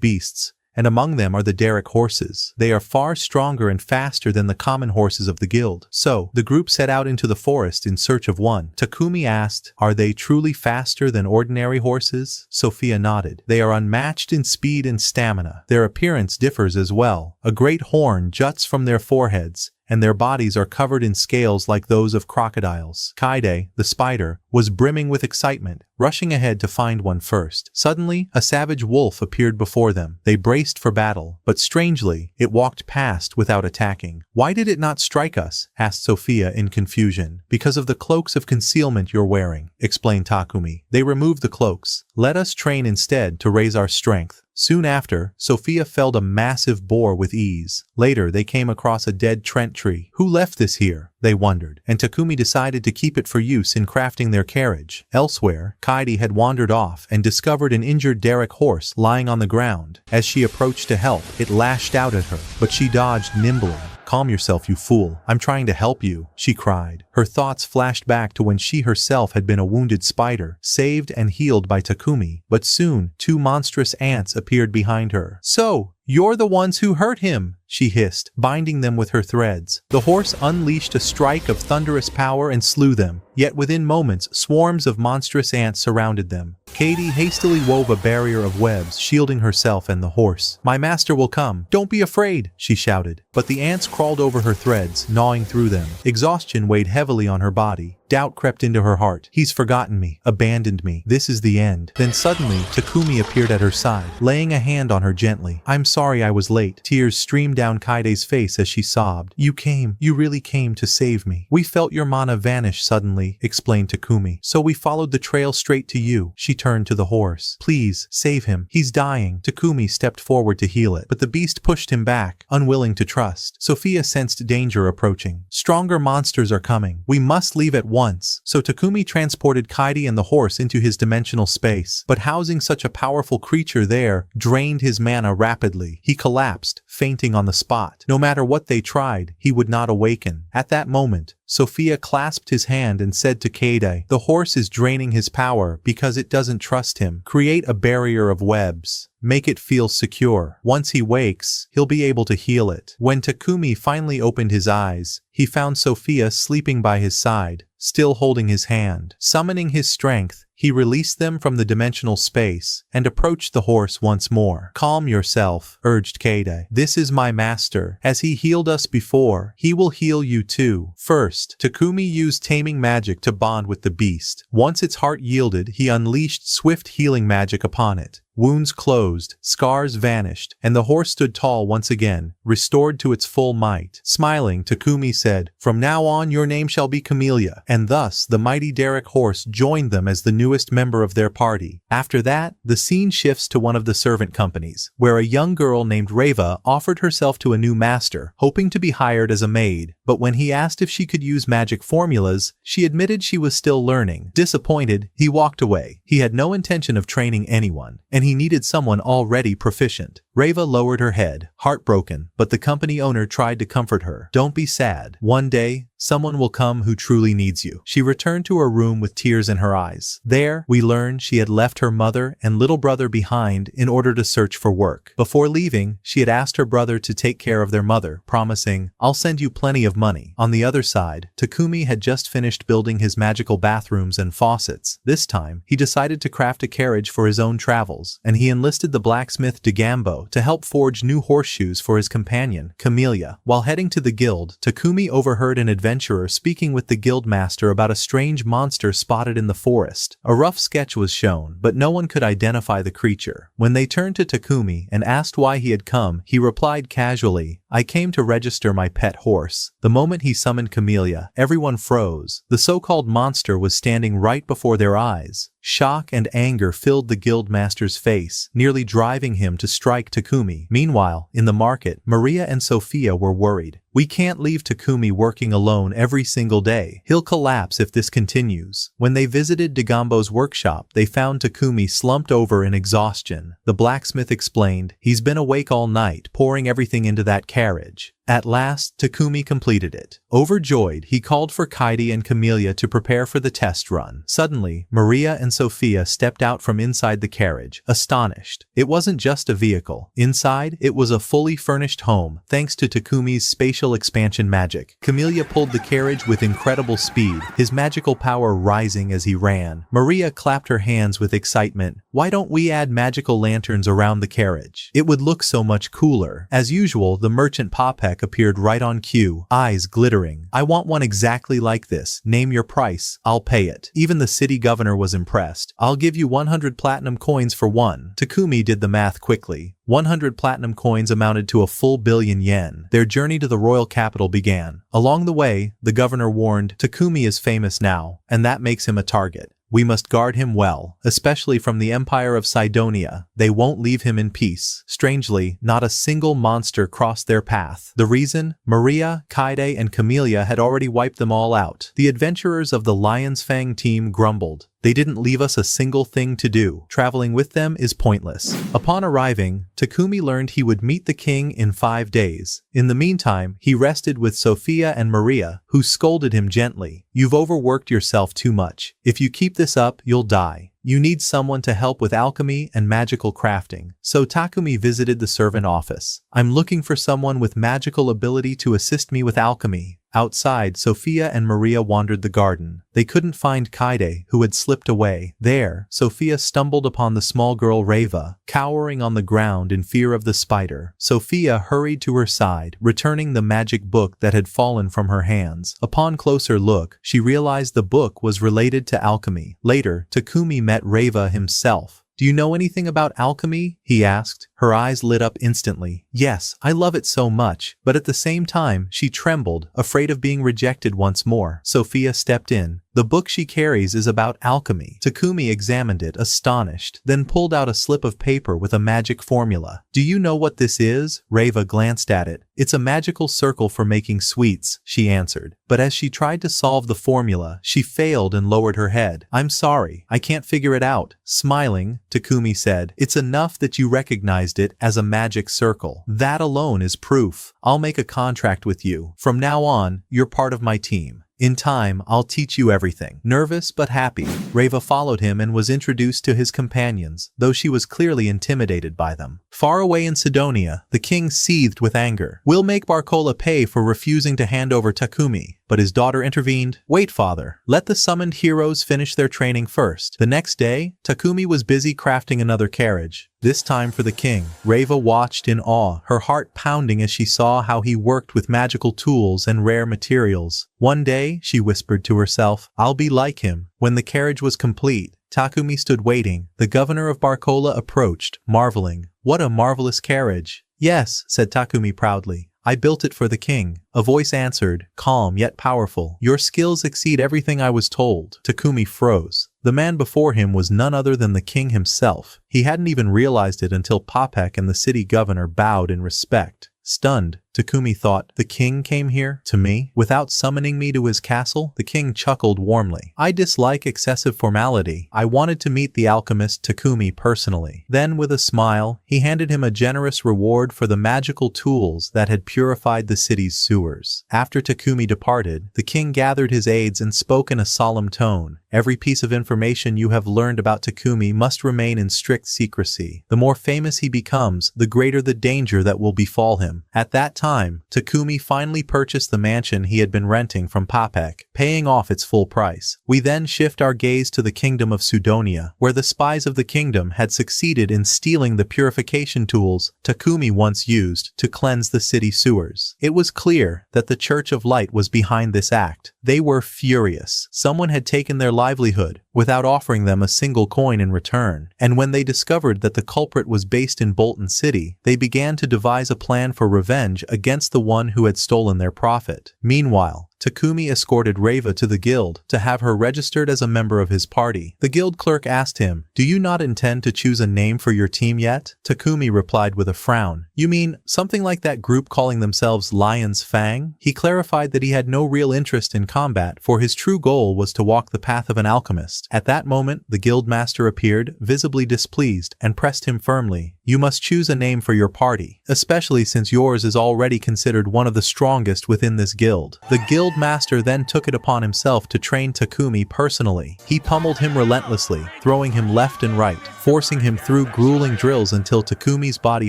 beasts, and among them are the derrick horses. They are far stronger and faster than the common horses of the guild." So, the group set out into the forest in search of one. Takumi asked, "Are they truly faster than ordinary horses?" Sophia nodded. "They are unmatched in speed and stamina. Their appearance differs as well. A great horn juts from their foreheads, and their bodies are covered in scales like those of crocodiles." Kaide, the spider, was brimming with excitement, rushing ahead to find one first. Suddenly, a savage wolf appeared before them. They braced for battle, but strangely, it walked past without attacking. "Why did it not strike us?" asked Sophia in confusion. "Because of the cloaks of concealment you're wearing," explained Takumi. "They removed the cloaks. Let us train instead to raise our strength." Soon after, Sophia felled a massive boar with ease. Later, they came across a dead Trent tree. "Who left this here?" they wondered, and Takumi decided to keep it for use in crafting their carriage. Elsewhere, Kaide had wandered off and discovered an injured derrick horse lying on the ground. As she approached to help, it lashed out at her, but she dodged nimbly. "Calm yourself, you fool. I'm trying to help you," she cried. Her thoughts flashed back to when she herself had been a wounded spider, saved and healed by Takumi. But soon, two monstrous ants appeared behind her. "So, you're the ones who hurt him," she hissed, binding them with her threads. The horse unleashed a strike of thunderous power and slew them. Yet within moments, swarms of monstrous ants surrounded them. Katie hastily wove a barrier of webs, shielding herself and the horse. "My master will come. Don't be afraid," she shouted. But the ants crawled over her threads, gnawing through them. Exhaustion weighed heavily on her body. Doubt crept into her heart. "He's forgotten me, abandoned me. This is the end." Then suddenly, Takumi appeared at her side, laying a hand on her gently. "I'm sorry I was late." Tears streamed down Kaide's face as she sobbed. You really came to save me." "We felt your mana vanish suddenly," explained Takumi. "So we followed the trail straight to you." She turned to the horse. "Please, save him. He's dying." Takumi stepped forward to heal it, but the beast pushed him back, unwilling to trust. Sophia sensed danger approaching. "Stronger monsters are coming. We must leave at once." So Takumi transported Kaide and the horse into his dimensional space, but housing such a powerful creature there drained his mana rapidly. He collapsed, fainting on the spot. No matter what they tried, he would not awaken. At that moment, Sophia clasped his hand and said to Kaide, "The horse is draining his power because it doesn't trust him. Create a barrier of webs. Make it feel secure. Once he wakes, he'll be able to heal it." When Takumi finally opened his eyes, he found Sophia sleeping by his side, still holding his hand. Summoning his strength, He released them from the dimensional space and approached the horse once more. "Calm yourself," urged Kaide. "This is my master. As he healed us before, he will heal you too." First, Takumi used taming magic to bond with the beast. Once its heart yielded, he unleashed swift healing magic upon it. Wounds closed, scars vanished, and the horse stood tall once again, restored to its full might. Smiling, Takumi said, "From now on your name shall be Camellia." And thus the mighty Derek horse joined them as the newest member of their party. After that, the scene shifts to one of the servant companies, where a young girl named Reva offered herself to a new master, hoping to be hired as a maid. But when he asked if she could use magic formulas, she admitted she was still learning. Disappointed, he walked away. He had no intention of training anyone, and he needed someone already proficient. Reva lowered her head, heartbroken, but the company owner tried to comfort her. "Don't be sad. One day, someone will come who truly needs you." She returned to her room with tears in her eyes. There, we learn she had left her mother and little brother behind in order to search for work. Before leaving, she had asked her brother to take care of their mother, promising, "I'll send you plenty of money." On the other side, Takumi had just finished building his magical bathrooms and faucets. This time, he decided to craft a carriage for his own travels, and he enlisted the blacksmith Digambo to help forge new horseshoes for his companion, Camellia. While heading to the guild, Takumi overheard an adventurer speaking with the guild master about a strange monster spotted in the forest. A rough sketch was shown, but no one could identify the creature. When they turned to Takumi and asked why he had come, he replied casually, "I came to register my pet horse." The moment he summoned Camellia, everyone froze. The so-called monster was standing right before their eyes. Shock and anger filled the guildmaster's face, nearly driving him to strike Takumi. Meanwhile, in the market, Maria and Sophia were worried. "We can't leave Takumi working alone every single day. He'll collapse if this continues." When they visited Digambo's workshop, they found Takumi slumped over in exhaustion. The blacksmith explained, "He's been awake all night, pouring everything into that carriage." At last, Takumi completed it. Overjoyed, he called for Kaide and Camellia to prepare for the test run. Suddenly, Maria and Sophia stepped out from inside the carriage, astonished. It wasn't just a vehicle. Inside, it was a fully furnished home, thanks to Takumi's spatial expansion magic. Camellia pulled the carriage with incredible speed, his magical power rising as he ran. Maria clapped her hands with excitement. "Why don't we add magical lanterns around the carriage? It would look so much cooler." As usual, the merchant Popek appeared right on cue, eyes glittering. "I want one exactly like this. Name your price. I'll pay it." Even the city governor was impressed. "I'll give you 100 platinum coins for one." Takumi did the math quickly. 100 platinum coins amounted to a full billion yen. Their journey to the royal capital began. Along the way, the governor warned, "Takumi is famous now, and that makes him a target. We must guard him well, especially from the Empire of Cydonia. They won't leave him in peace." Strangely, not a single monster crossed their path. The reason? Maria, Kaide, and Camellia had already wiped them all out. The adventurers of the Lion's Fang team grumbled. "They didn't leave us a single thing to do. Traveling with them is pointless." Upon arriving, Takumi learned he would meet the king in 5 days. In the meantime, he rested with Sophia and Maria, who scolded him gently. "You've overworked yourself too much. If you keep this up, you'll die. You need someone to help with alchemy and magical crafting." So Takumi visited the servant office. "I'm looking for someone with magical ability to assist me with alchemy." Outside, Sophia and Maria wandered the garden. They couldn't find Kaide, who had slipped away. There, Sophia stumbled upon the small girl Reva, cowering on the ground in fear of the spider. Sophia hurried to her side, returning the magic book that had fallen from her hands. Upon closer look, she realized the book was related to alchemy. Later, Takumi met Reva himself. "Do you know anything about alchemy?" he asked. Her eyes lit up instantly. "Yes, I love it so much," but at the same time, she trembled, afraid of being rejected once more. Sophia stepped in. "The book she carries is about alchemy." Takumi examined it, astonished, then pulled out a slip of paper with a magic formula. "Do you know what this is?" Reva glanced at it. "It's a magical circle for making sweets," she answered. But as she tried to solve the formula, she failed and lowered her head. "I'm sorry, I can't figure it out." Smiling, Takumi said, "It's enough that you recognized it as a magic circle. That alone is proof. I'll make a contract with you. From now on, you're part of my team. In time, I'll teach you everything. Nervous but happy, Reva followed him and was introduced to his companions, though she was clearly intimidated by them. Far away in Sidonia, the king seethed with anger. We'll make Barcola pay for refusing to hand over Takumi. But his daughter intervened. Wait, father. Let the summoned heroes finish their training first. The next day, Takumi was busy crafting another carriage. This time for the king. Reva watched in awe, her heart pounding as she saw how he worked with magical tools and rare materials. One day, she whispered to herself, I'll be like him. When the carriage was complete, Takumi stood waiting. The governor of Barcola approached, marveling. What a marvelous carriage. Yes, said Takumi proudly. I built it for the king. A voice answered, calm yet powerful. Your skills exceed everything I was told. Takumi froze. The man before him was none other than the king himself. He hadn't even realized it until Popek and the city governor bowed in respect. Stunned, Takumi thought, the king came here, to me, without summoning me to his castle? The king chuckled warmly. I dislike excessive formality. I wanted to meet the alchemist Takumi personally. Then, with a smile, he handed him a generous reward for the magical tools that had purified the city's sewers. After Takumi departed, the king gathered his aides and spoke in a solemn tone. Every piece of information you have learned about Takumi must remain in strict secrecy. The more famous he becomes, the greater the danger that will befall him. At that time, Takumi finally purchased the mansion he had been renting from Popek, paying off its full price. We then shift our gaze to the kingdom of Sidonia, where the spies of the kingdom had succeeded in stealing the purification tools Takumi once used to cleanse the city sewers. It was clear that the Church of Light was behind this act. They were furious. Someone had taken their livelihood without offering them a single coin in return. And when they discovered that the culprit was based in Bolton City, they began to devise a plan for revenge against the one who had stolen their profit. Meanwhile, Takumi escorted Reva to the guild to have her registered as a member of his party. The guild clerk asked him, do you not intend to choose a name for your team yet? Takumi replied with a frown. You mean something like that group calling themselves Lion's Fang? He clarified that he had no real interest in combat, for his true goal was to walk the path of an alchemist. At that moment, the guild master appeared, visibly displeased, and pressed him firmly. You must choose a name for your party, especially since yours is already considered one of the strongest within this guild. The guild master then took it upon himself to train Takumi personally. He pummeled him relentlessly, throwing him left and right, forcing him through grueling drills until Takumi's body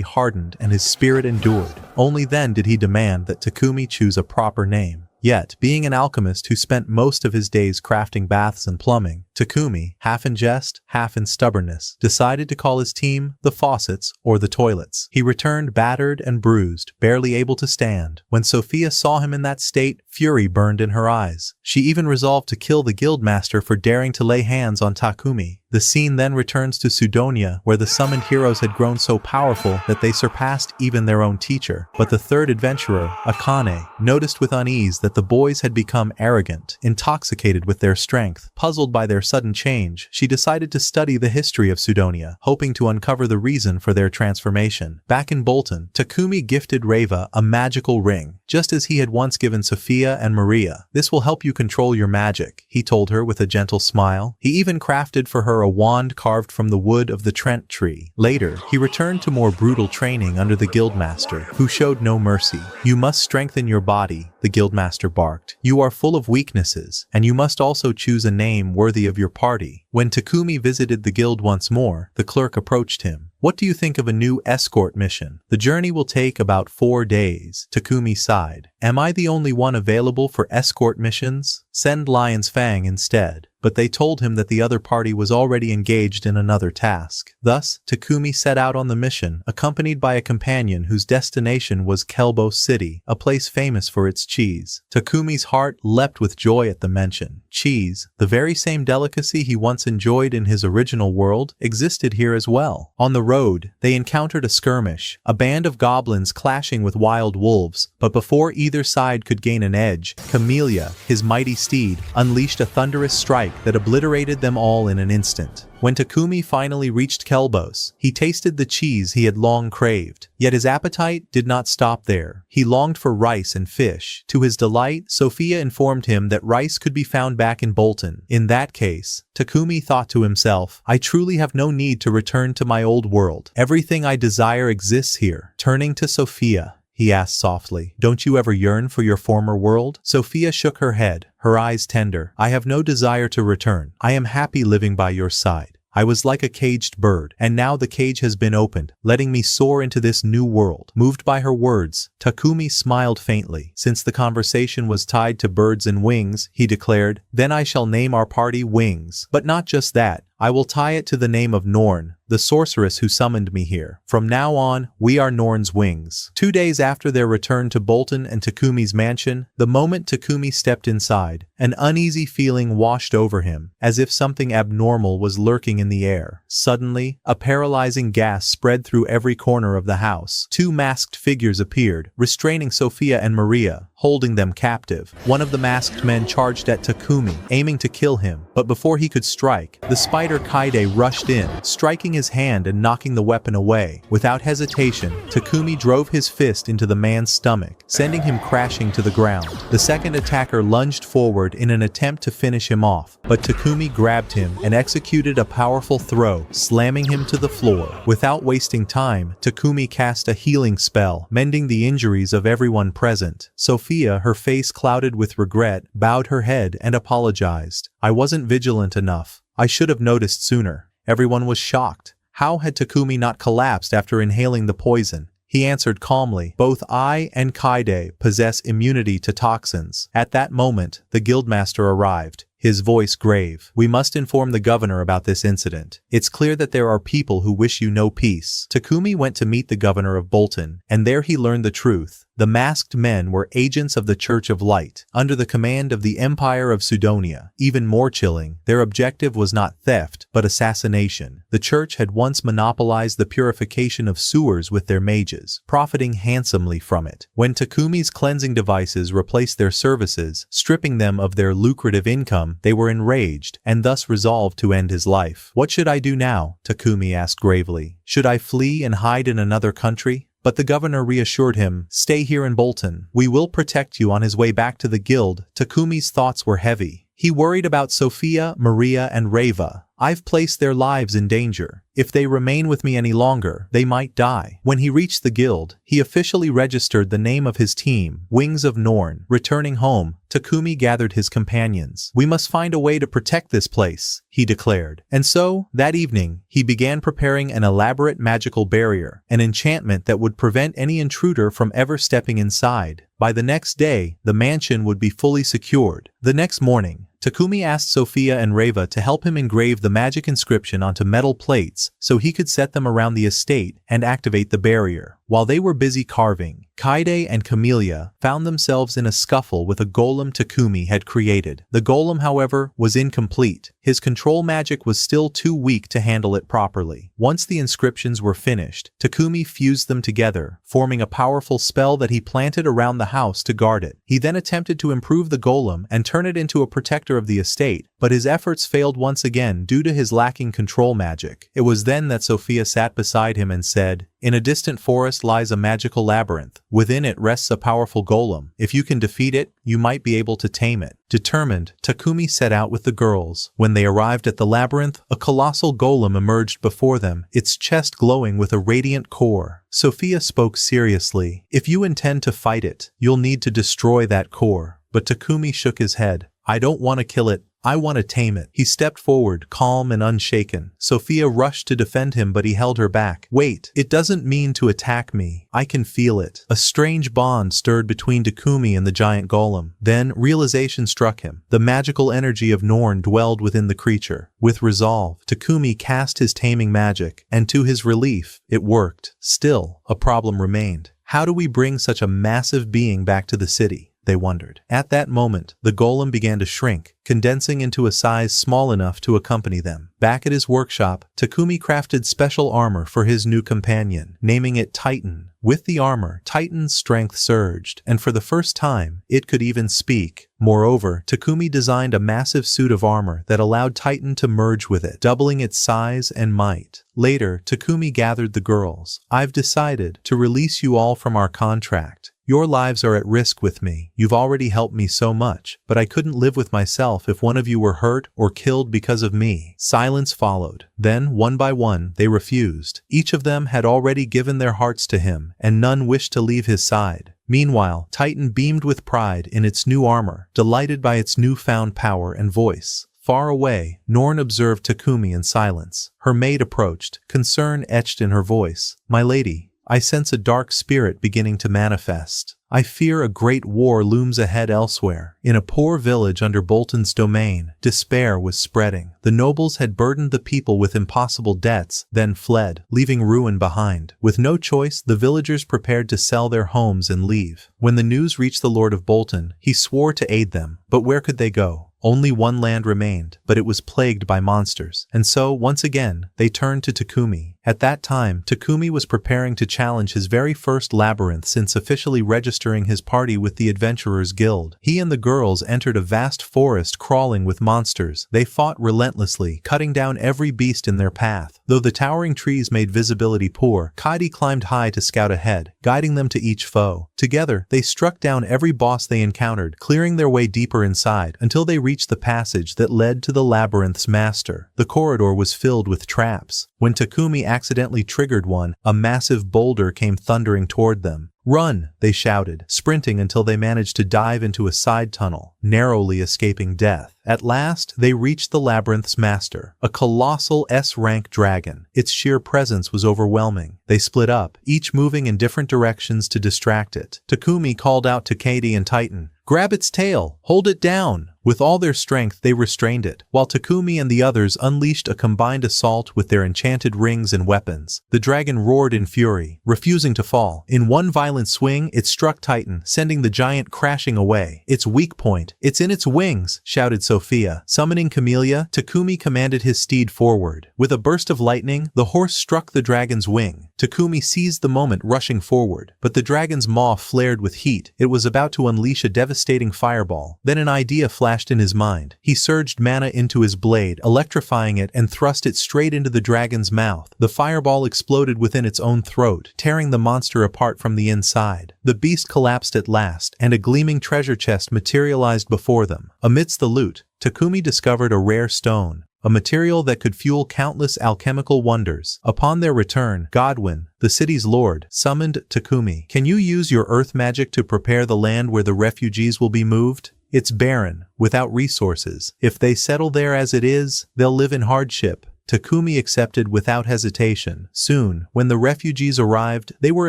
hardened and his spirit endured. Only then did he demand that Takumi choose a proper name. Yet, being an alchemist who spent most of his days crafting baths and plumbing, Takumi, half in jest, half in stubbornness, decided to call his team the Faucets or the Toilets. He returned battered and bruised, barely able to stand. When Sophia saw him in that state, fury burned in her eyes. She even resolved to kill the guildmaster for daring to lay hands on Takumi. The scene then returns to Sidonia, where the summoned heroes had grown so powerful that they surpassed even their own teacher. But the third adventurer, Akame, noticed with unease that the boys had become arrogant, intoxicated with their strength. Puzzled by their sudden change, she decided to study the history of Sidonia, hoping to uncover the reason for their transformation. Back in Bolton, Takumi gifted Reva a magical ring, just as he had once given Sophia and Maria. This will help you control your magic, he told her with a gentle smile. He even crafted for her a wand carved from the wood of the Trent tree. Later, he returned to more brutal training under the guildmaster, who showed no mercy. You must strengthen your body, the guildmaster barked. You are full of weaknesses, and you must also choose a name worthy of your party. When Takumi visited the guild once more, the clerk approached him. What do you think of a new escort mission? The journey will take about 4 days. Takumi sighed. Am I the only one available for escort missions? Send Lion's Fang instead. But they told him that the other party was already engaged in another task. Thus, Takumi set out on the mission, accompanied by a companion whose destination was Kelbo City, a place famous for its cheese. Takumi's heart leapt with joy at the mention. Cheese, the very same delicacy he once enjoyed in his original world, existed here as well. On the road, they encountered a skirmish, a band of goblins clashing with wild wolves, but before either side could gain an edge, Camellia, his mighty steed, unleashed a thunderous strike that obliterated them all in an instant. When Takumi finally reached Kelbos, he tasted the cheese he had long craved. Yet his appetite did not stop there. He longed for rice and fish. To his delight, Sophia informed him that rice could be found back in Bolton. In that case, Takumi thought to himself, I truly have no need to return to my old world. Everything I desire exists here. Turning to Sophia, he asked softly. Don't you ever yearn for your former world? Sophia shook her head, her eyes tender. I have no desire to return. I am happy living by your side. I was like a caged bird, and now the cage has been opened, letting me soar into this new world. Moved by her words, Takumi smiled faintly. Since the conversation was tied to birds and wings, he declared, then I shall name our party Wings. But not just that. I will tie it to the name of Norn, the sorceress who summoned me here. From now on, we are Norn's Wings. 2 days after their return to Bolton and Takumi's mansion, the moment Takumi stepped inside, an uneasy feeling washed over him, as if something abnormal was lurking in the air. Suddenly, a paralyzing gas spread through every corner of the house. 2 masked figures appeared, restraining Sophia and Maria, holding them captive. One of the masked men charged at Takumi, aiming to kill him, but before he could strike, the spider Kaide rushed in, striking his hand and knocking the weapon away. Without hesitation, Takumi drove his fist into the man's stomach, sending him crashing to the ground. The second attacker lunged forward in an attempt to finish him off, but Takumi grabbed him and executed a powerful throw, slamming him to the floor. Without wasting time, Takumi cast a healing spell, mending the injuries of everyone present. Sophia, her face clouded with regret, bowed her head and apologized. I wasn't vigilant enough. I should have noticed sooner. Everyone was shocked. How had Takumi not collapsed after inhaling the poison? He answered calmly, both I and Kaide possess immunity to toxins. At that moment, the guildmaster arrived, his voice grave. We must inform the governor about this incident. It's clear that there are people who wish you no peace. Takumi went to meet the governor of Bolton, and there he learned the truth. The masked men were agents of the Church of Light, under the command of the Empire of Sudonia. Even more chilling, their objective was not theft, but assassination. The church had once monopolized the purification of sewers with their mages, profiting handsomely from it. When Takumi's cleansing devices replaced their services, stripping them of their lucrative income, they were enraged, and thus resolved to end his life. What should I do now? Takumi asked gravely. Should I flee and hide in another country? But the governor reassured him, stay here in Bolton. We will protect you. On his way back to the guild, Takumi's thoughts were heavy. He worried about Sophia, Maria, and Reva. I've placed their lives in danger. If they remain with me any longer, they might die. When he reached the guild, he officially registered the name of his team, Wings of Norn. Returning home, Takumi gathered his companions. We must find a way to protect this place, he declared. And so, that evening, he began preparing an elaborate magical barrier, an enchantment that would prevent any intruder from ever stepping inside. By the next day, the mansion would be fully secured. The next morning, Takumi asked Sophia and Reva to help him engrave the magic inscription onto metal plates so he could set them around the estate and activate the barrier. While they were busy carving, Kaide and Camellia found themselves in a scuffle with a golem Takumi had created. The golem, however, was incomplete. His control magic was still too weak to handle it properly. Once the inscriptions were finished, Takumi fused them together, forming a powerful spell that he planted around the house to guard it. He then attempted to improve the golem and turn it into a protector of the estate, but his efforts failed once again due to his lacking control magic. It was then that Sophia sat beside him and said, in a distant forest lies a magical labyrinth. Within it rests a powerful golem. If you can defeat it, you might be able to tame it. Determined, Takumi set out with the girls. When they arrived at the labyrinth, a colossal golem emerged before them, its chest glowing with a radiant core. Sophia spoke seriously. If you intend to fight it, you'll need to destroy that core. But Takumi shook his head. I don't want to kill it. I want to tame it. He stepped forward, calm and unshaken. Sophia rushed to defend him, but he held her back. Wait, it doesn't mean to attack me. I can feel it. A strange bond stirred between Takumi and the giant golem. Then realization struck him. The magical energy of Norn dwelled within the creature. With resolve, Takumi cast his taming magic, and to his relief, it worked. Still, a problem remained. How do we bring such a massive being back to the city? They wondered. At that moment, the golem began to shrink, condensing into a size small enough to accompany them. Back at his workshop, Takumi crafted special armor for his new companion, naming it Titan. With the armor, Titan's strength surged, and for the first time, it could even speak. Moreover, Takumi designed a massive suit of armor that allowed Titan to merge with it, doubling its size and might. Later, Takumi gathered the girls. I've decided to release you all from our contract. Your lives are at risk with me. You've already helped me so much, but I couldn't live with myself if one of you were hurt or killed because of me." Silence followed. Then, one by one, they refused. Each of them had already given their hearts to him, and none wished to leave his side. Meanwhile, Titan beamed with pride in its new armor, delighted by its newfound power and voice. Far away, Norn observed Takumi in silence. Her maid approached, concern etched in her voice. "My lady, I sense a dark spirit beginning to manifest. I fear a great war looms ahead elsewhere." In a poor village under Bolton's domain, despair was spreading. The nobles had burdened the people with impossible debts, then fled, leaving ruin behind. With no choice, the villagers prepared to sell their homes and leave. When the news reached the Lord of Bolton, he swore to aid them. But where could they go? Only one land remained, but it was plagued by monsters. And so, once again, they turned to Takumi. At that time, Takumi was preparing to challenge his very first labyrinth since officially registering his party with the Adventurers Guild. He and the girls entered a vast forest crawling with monsters. They fought relentlessly, cutting down every beast in their path. Though the towering trees made visibility poor, Kaidi climbed high to scout ahead, guiding them to each foe. Together, they struck down every boss they encountered, clearing their way deeper inside, until they reached the passage that led to the labyrinth's master. The corridor was filled with traps. When Takumi accidentally triggered one, a massive boulder came thundering toward them. "Run!" they shouted, sprinting until they managed to dive into a side tunnel, narrowly escaping death. At last, they reached the labyrinth's master, a colossal S-rank dragon. Its sheer presence was overwhelming. They split up, each moving in different directions to distract it. Takumi called out to Kaidi and Titan, "Grab its tail! Hold it down!" With all their strength, they restrained it, while Takumi and the others unleashed a combined assault with their enchanted rings and weapons. The dragon roared in fury, refusing to fall. In one violent swing, it struck Titan, sending the giant crashing away. "Its weak point! It's in its wings!" shouted Sophia. Summoning Camellia, Takumi commanded his steed forward. With a burst of lightning, the horse struck the dragon's wing. Takumi seized the moment, rushing forward. But the dragon's maw flared with heat. It was about to unleash a devastating fireball. Then an idea flashed in his mind. He surged mana into his blade, electrifying it and thrust it straight into the dragon's mouth. The fireball exploded within its own throat, tearing the monster apart from the inside. The beast collapsed at last, and a gleaming treasure chest materialized before them. Amidst the loot, Takumi discovered a rare stone, a material that could fuel countless alchemical wonders. Upon their return, Godwin, the city's lord, summoned Takumi. "Can you use your earth magic to prepare the land where the refugees will be moved? It's barren, without resources. If they settle there as it is, they'll live in hardship." Takumi accepted without hesitation. Soon, when the refugees arrived, they were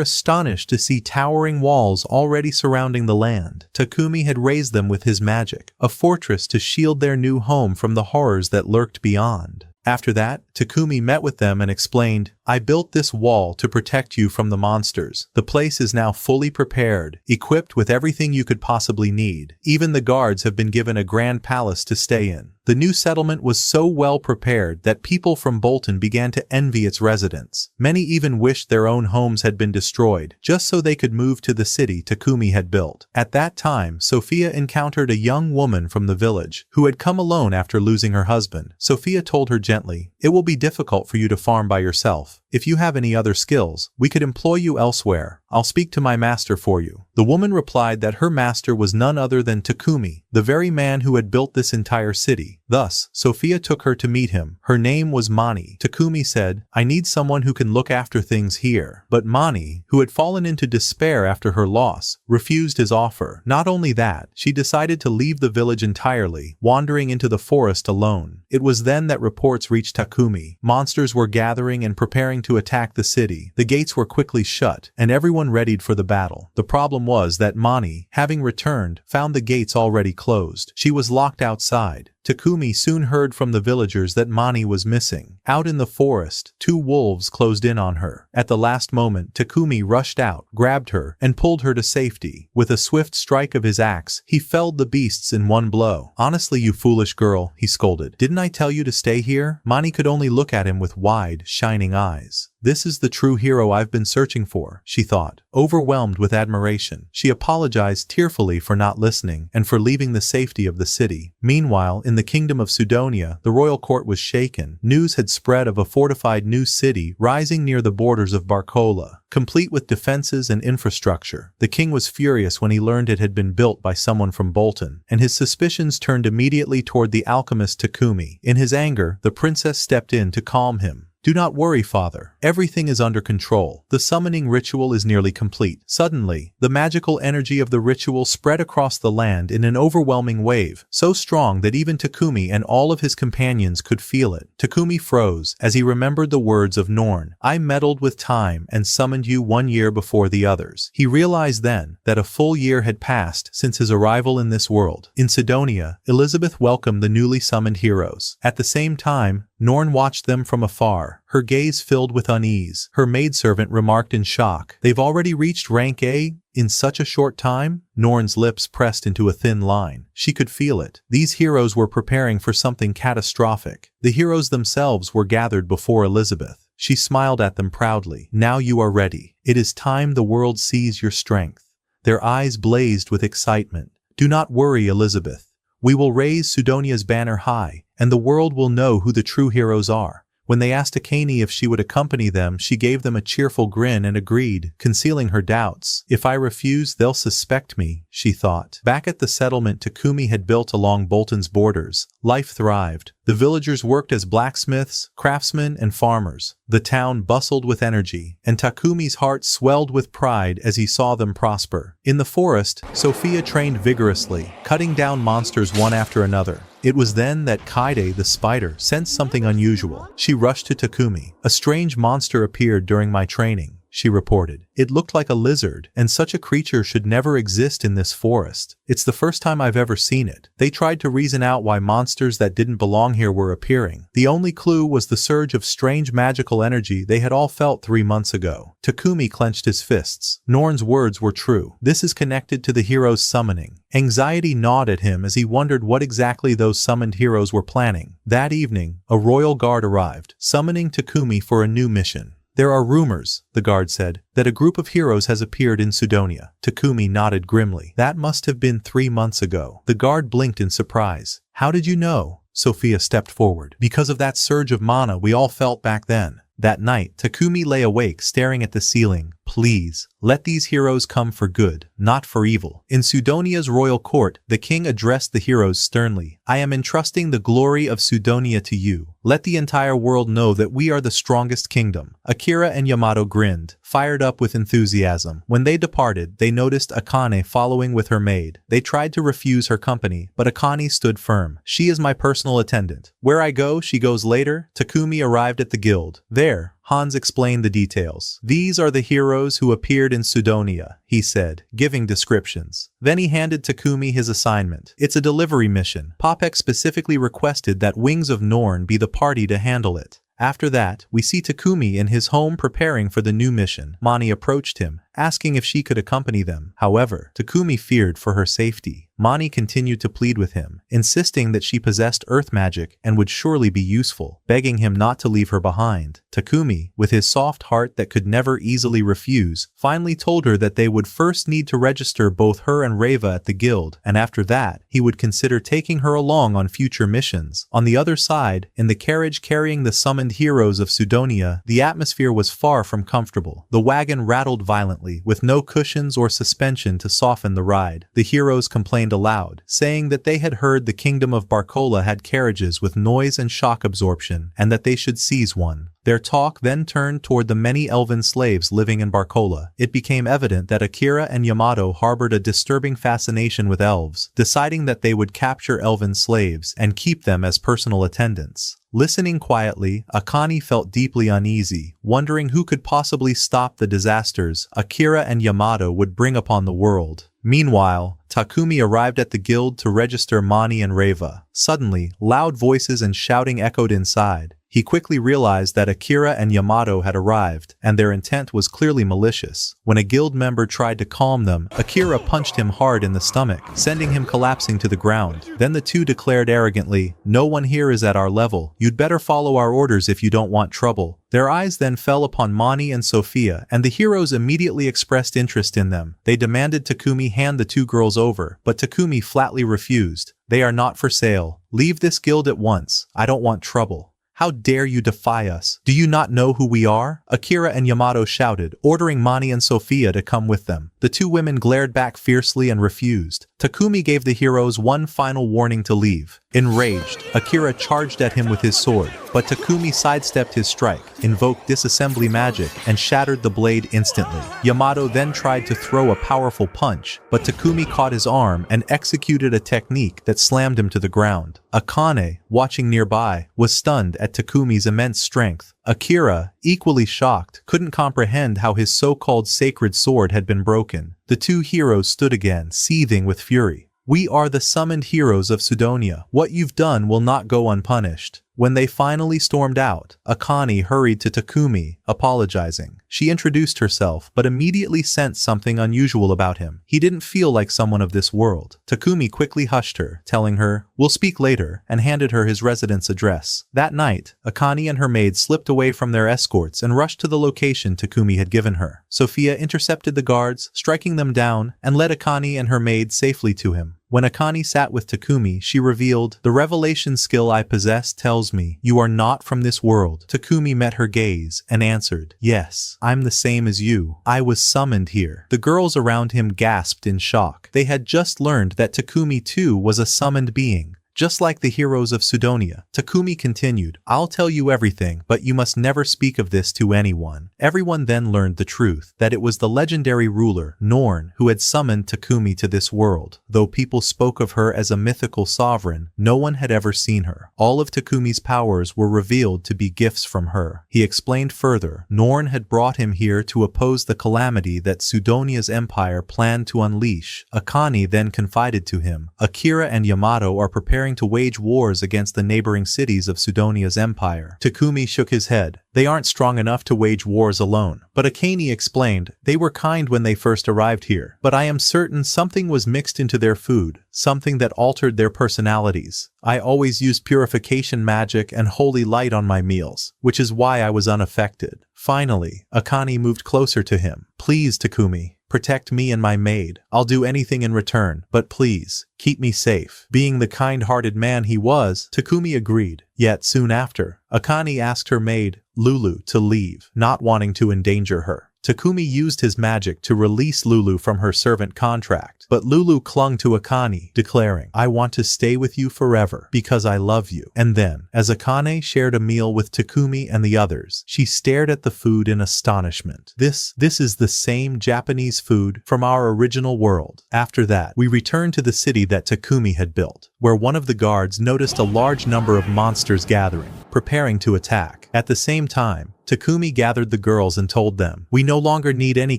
astonished to see towering walls already surrounding the land. Takumi had raised them with his magic, a fortress to shield their new home from the horrors that lurked beyond. After that, Takumi met with them and explained, "I built this wall to protect you from the monsters. The place is now fully prepared, equipped with everything you could possibly need. Even the guards have been given a grand palace to stay in." The new settlement was so well prepared that people from Bolton began to envy its residents. Many even wished their own homes had been destroyed, just so they could move to the city Takumi had built. At that time, Sophia encountered a young woman from the village, who had come alone after losing her husband. Sophia told her gently, "It will be difficult for you to farm by yourself. If you have any other skills, we could employ you elsewhere. I'll speak to my master for you." The woman replied that her master was none other than Takumi, the very man who had built this entire city. Thus, Sophia took her to meet him. Her name was Mani. Takumi said, "I need someone who can look after things here." But Mani, who had fallen into despair after her loss, refused his offer. Not only that, she decided to leave the village entirely, wandering into the forest alone. It was then that reports reached Takumi. Monsters were gathering and preparing to attack the city. The gates were quickly shut, and everyone readied for the battle. The problem was that Mani, having returned, found the gates already closed. She was locked outside. Takumi soon heard from the villagers that Mani was missing. Out in the forest, 2 wolves closed in on her. At the last moment, Takumi rushed out, grabbed her, and pulled her to safety. With a swift strike of his axe, he felled the beasts in one blow. "Honestly, you foolish girl," he scolded. "Didn't I tell you to stay here?" Mani could only look at him with wide, shining eyes. "This is the true hero I've been searching for," she thought. Overwhelmed with admiration, she apologized tearfully for not listening and for leaving the safety of the city. Meanwhile, in the kingdom of Sudonia, the royal court was shaken. News had spread of a fortified new city rising near the borders of Barcola, complete with defenses and infrastructure. The king was furious when he learned it had been built by someone from Bolton, and his suspicions turned immediately toward the alchemist Takumi. In his anger, the princess stepped in to calm him. "Do not worry, father. Everything is under control. The summoning ritual is nearly complete." Suddenly, the magical energy of the ritual spread across the land in an overwhelming wave, so strong that even Takumi and all of his companions could feel it. Takumi froze as he remembered the words of Norn. "I meddled with time and summoned you 1 year before the others." He realized then that a full year had passed since his arrival in this world. In Sidonia, Elizabeth welcomed the newly summoned heroes. At the same time, Norn watched them from afar, her gaze filled with unease. Her maidservant remarked in shock, "They've already reached rank A? In such a short time?" Norn's lips pressed into a thin line. She could feel it. These heroes were preparing for something catastrophic. The heroes themselves were gathered before Elizabeth. She smiled at them proudly. "Now you are ready. It is time the world sees your strength." Their eyes blazed with excitement. "Do not worry, Elizabeth. We will raise Sudonia's banner high, and the world will know who the true heroes are." When they asked Akane if she would accompany them, she gave them a cheerful grin and agreed, concealing her doubts. "If I refuse, they'll suspect me," she thought. Back at the settlement Takumi had built along Bolton's borders, life thrived. The villagers worked as blacksmiths, craftsmen, and farmers. The town bustled with energy, and Takumi's heart swelled with pride as he saw them prosper. In the forest, Sophia trained vigorously, cutting down monsters one after another. It was then that Kaide, the spider, sensed something unusual. She rushed to Takumi. "A strange monster appeared during my training," she reported. "It looked like a lizard, and such a creature should never exist in this forest. It's the first time I've ever seen it." They tried to reason out why monsters that didn't belong here were appearing. The only clue was the surge of strange magical energy they had all felt 3 months ago. Takumi clenched his fists. Norn's words were true. This is connected to the heroes' summoning. Anxiety gnawed at him as he wondered what exactly those summoned heroes were planning. That evening, a royal guard arrived, summoning Takumi for a new mission. "There are rumors," the guard said, "that a group of heroes has appeared in Sudonia." Takumi nodded grimly. "That must have been 3 months ago." The guard blinked in surprise. "How did you know?" Sophia stepped forward. "Because of that surge of mana we all felt back then." That night, Takumi lay awake staring at the ceiling. "Please, let these heroes come for good, not for evil." In Sudonia's royal court, the king addressed the heroes sternly. "I am entrusting the glory of Sudonia to you. Let the entire world know that we are the strongest kingdom." Akira and Yamato grinned, fired up with enthusiasm. When they departed, they noticed Akane following with her maid. They tried to refuse her company, but Akane stood firm. "She is my personal attendant. Where I go, she goes later." Takumi arrived at the guild. There, Hans explained the details. "These are the heroes who appeared in Sudonia," he said, giving descriptions. Then he handed Takumi his assignment. "It's a delivery mission. Popek specifically requested that Wings of Norn be the party to handle it." After that, we see Takumi in his home preparing for the new mission. Mani approached him, asking if she could accompany them. However, Takumi feared for her safety. Mani continued to plead with him, insisting that she possessed earth magic and would surely be useful, begging him not to leave her behind. Takumi, with his soft heart that could never easily refuse, finally told her that they would first need to register both her and Reva at the guild, and after that, he would consider taking her along on future missions. On the other side, in the carriage carrying the summoned heroes of Sudonia, the atmosphere was far from comfortable. The wagon rattled violently, with no cushions or suspension to soften the ride. The heroes complained aloud, saying that they had heard the kingdom of Barcola had carriages with noise and shock absorption, and that they should seize one. Their talk then turned toward the many elven slaves living in Barcola. It became evident that Akira and Yamato harbored a disturbing fascination with elves, deciding that they would capture elven slaves and keep them as personal attendants. Listening quietly, Akane felt deeply uneasy, wondering who could possibly stop the disasters Akira and Yamato would bring upon the world. Meanwhile, Takumi arrived at the guild to register Mani and Reva. Suddenly, loud voices and shouting echoed inside. He quickly realized that Akira and Yamato had arrived, and their intent was clearly malicious. When a guild member tried to calm them, Akira punched him hard in the stomach, sending him collapsing to the ground. Then the two declared arrogantly, "No one here is at our level. You'd better follow our orders if you don't want trouble." Their eyes then fell upon Mani and Sophia, and the heroes immediately expressed interest in them. They demanded Takumi hand the two girls over, but Takumi flatly refused. They are not for sale. Leave this guild at once. I don't want trouble. How dare you defy us? Do you not know who we are? Akira and Yamato shouted, ordering Mani and Sophia to come with them. The two women glared back fiercely and refused. Takumi gave the heroes one final warning to leave. Enraged, Akira charged at him with his sword, but Takumi sidestepped his strike, invoked disassembly magic, and shattered the blade instantly. Yamato then tried to throw a powerful punch, but Takumi caught his arm and executed a technique that slammed him to the ground. Akane, watching nearby, was stunned at Takumi's immense strength. Akira, equally shocked, couldn't comprehend how his so-called sacred sword had been broken. The two heroes stood again, seething with fury. We are the summoned heroes of Sidonia. What you've done will not go unpunished. When they finally stormed out, Akane hurried to Takumi, apologizing. She introduced herself, but immediately sensed something unusual about him. He didn't feel like someone of this world. Takumi quickly hushed her, telling her, "We'll speak later," and handed her his residence address. That night, Akane and her maid slipped away from their escorts and rushed to the location Takumi had given her. Sophia intercepted the guards, striking them down, and led Akane and her maid safely to him. When Akane sat with Takumi, she revealed, "The revelation skill I possess tells me you are not from this world." Takumi met her gaze and answered, "Yes, I'm the same as you. I was summoned here." The girls around him gasped in shock. They had just learned that Takumi too was a summoned being. Just like the heroes of Sidonia, Takumi continued, "I'll tell you everything, but you must never speak of this to anyone." Everyone then learned the truth, that it was the legendary ruler, Norn, who had summoned Takumi to this world. Though people spoke of her as a mythical sovereign, no one had ever seen her. All of Takumi's powers were revealed to be gifts from her. He explained further, Norn had brought him here to oppose the calamity that Sidonia's empire planned to unleash. Akane then confided to him, "Akira and Yamato are preparing to wage wars against the neighboring cities of Sidonia's empire." Takumi shook his head. "They aren't strong enough to wage wars alone." But Akane explained, "They were kind when they first arrived here, but I am certain something was mixed into their food, something that altered their personalities. I always used purification magic and holy light on my meals, which is why I was unaffected." Finally, Akane moved closer to him. "Please, Takumi. Protect me and my maid. I'll do anything in return, but please, keep me safe." Being the kind-hearted man he was, Takumi agreed. Yet soon after, Akane asked her maid, Lulu, to leave, not wanting to endanger her. Takumi used his magic to release Lulu from her servant contract, but Lulu clung to Akane, declaring, "I want to stay with you forever, because I love you." And then, as Akane shared a meal with Takumi and the others, she stared at the food in astonishment. This is the same Japanese food from our original world." After that, we return to the city that Takumi had built, where one of the guards noticed a large number of monsters gathering, preparing to attack. At the same time, Takumi gathered the girls and told them, "We no longer need any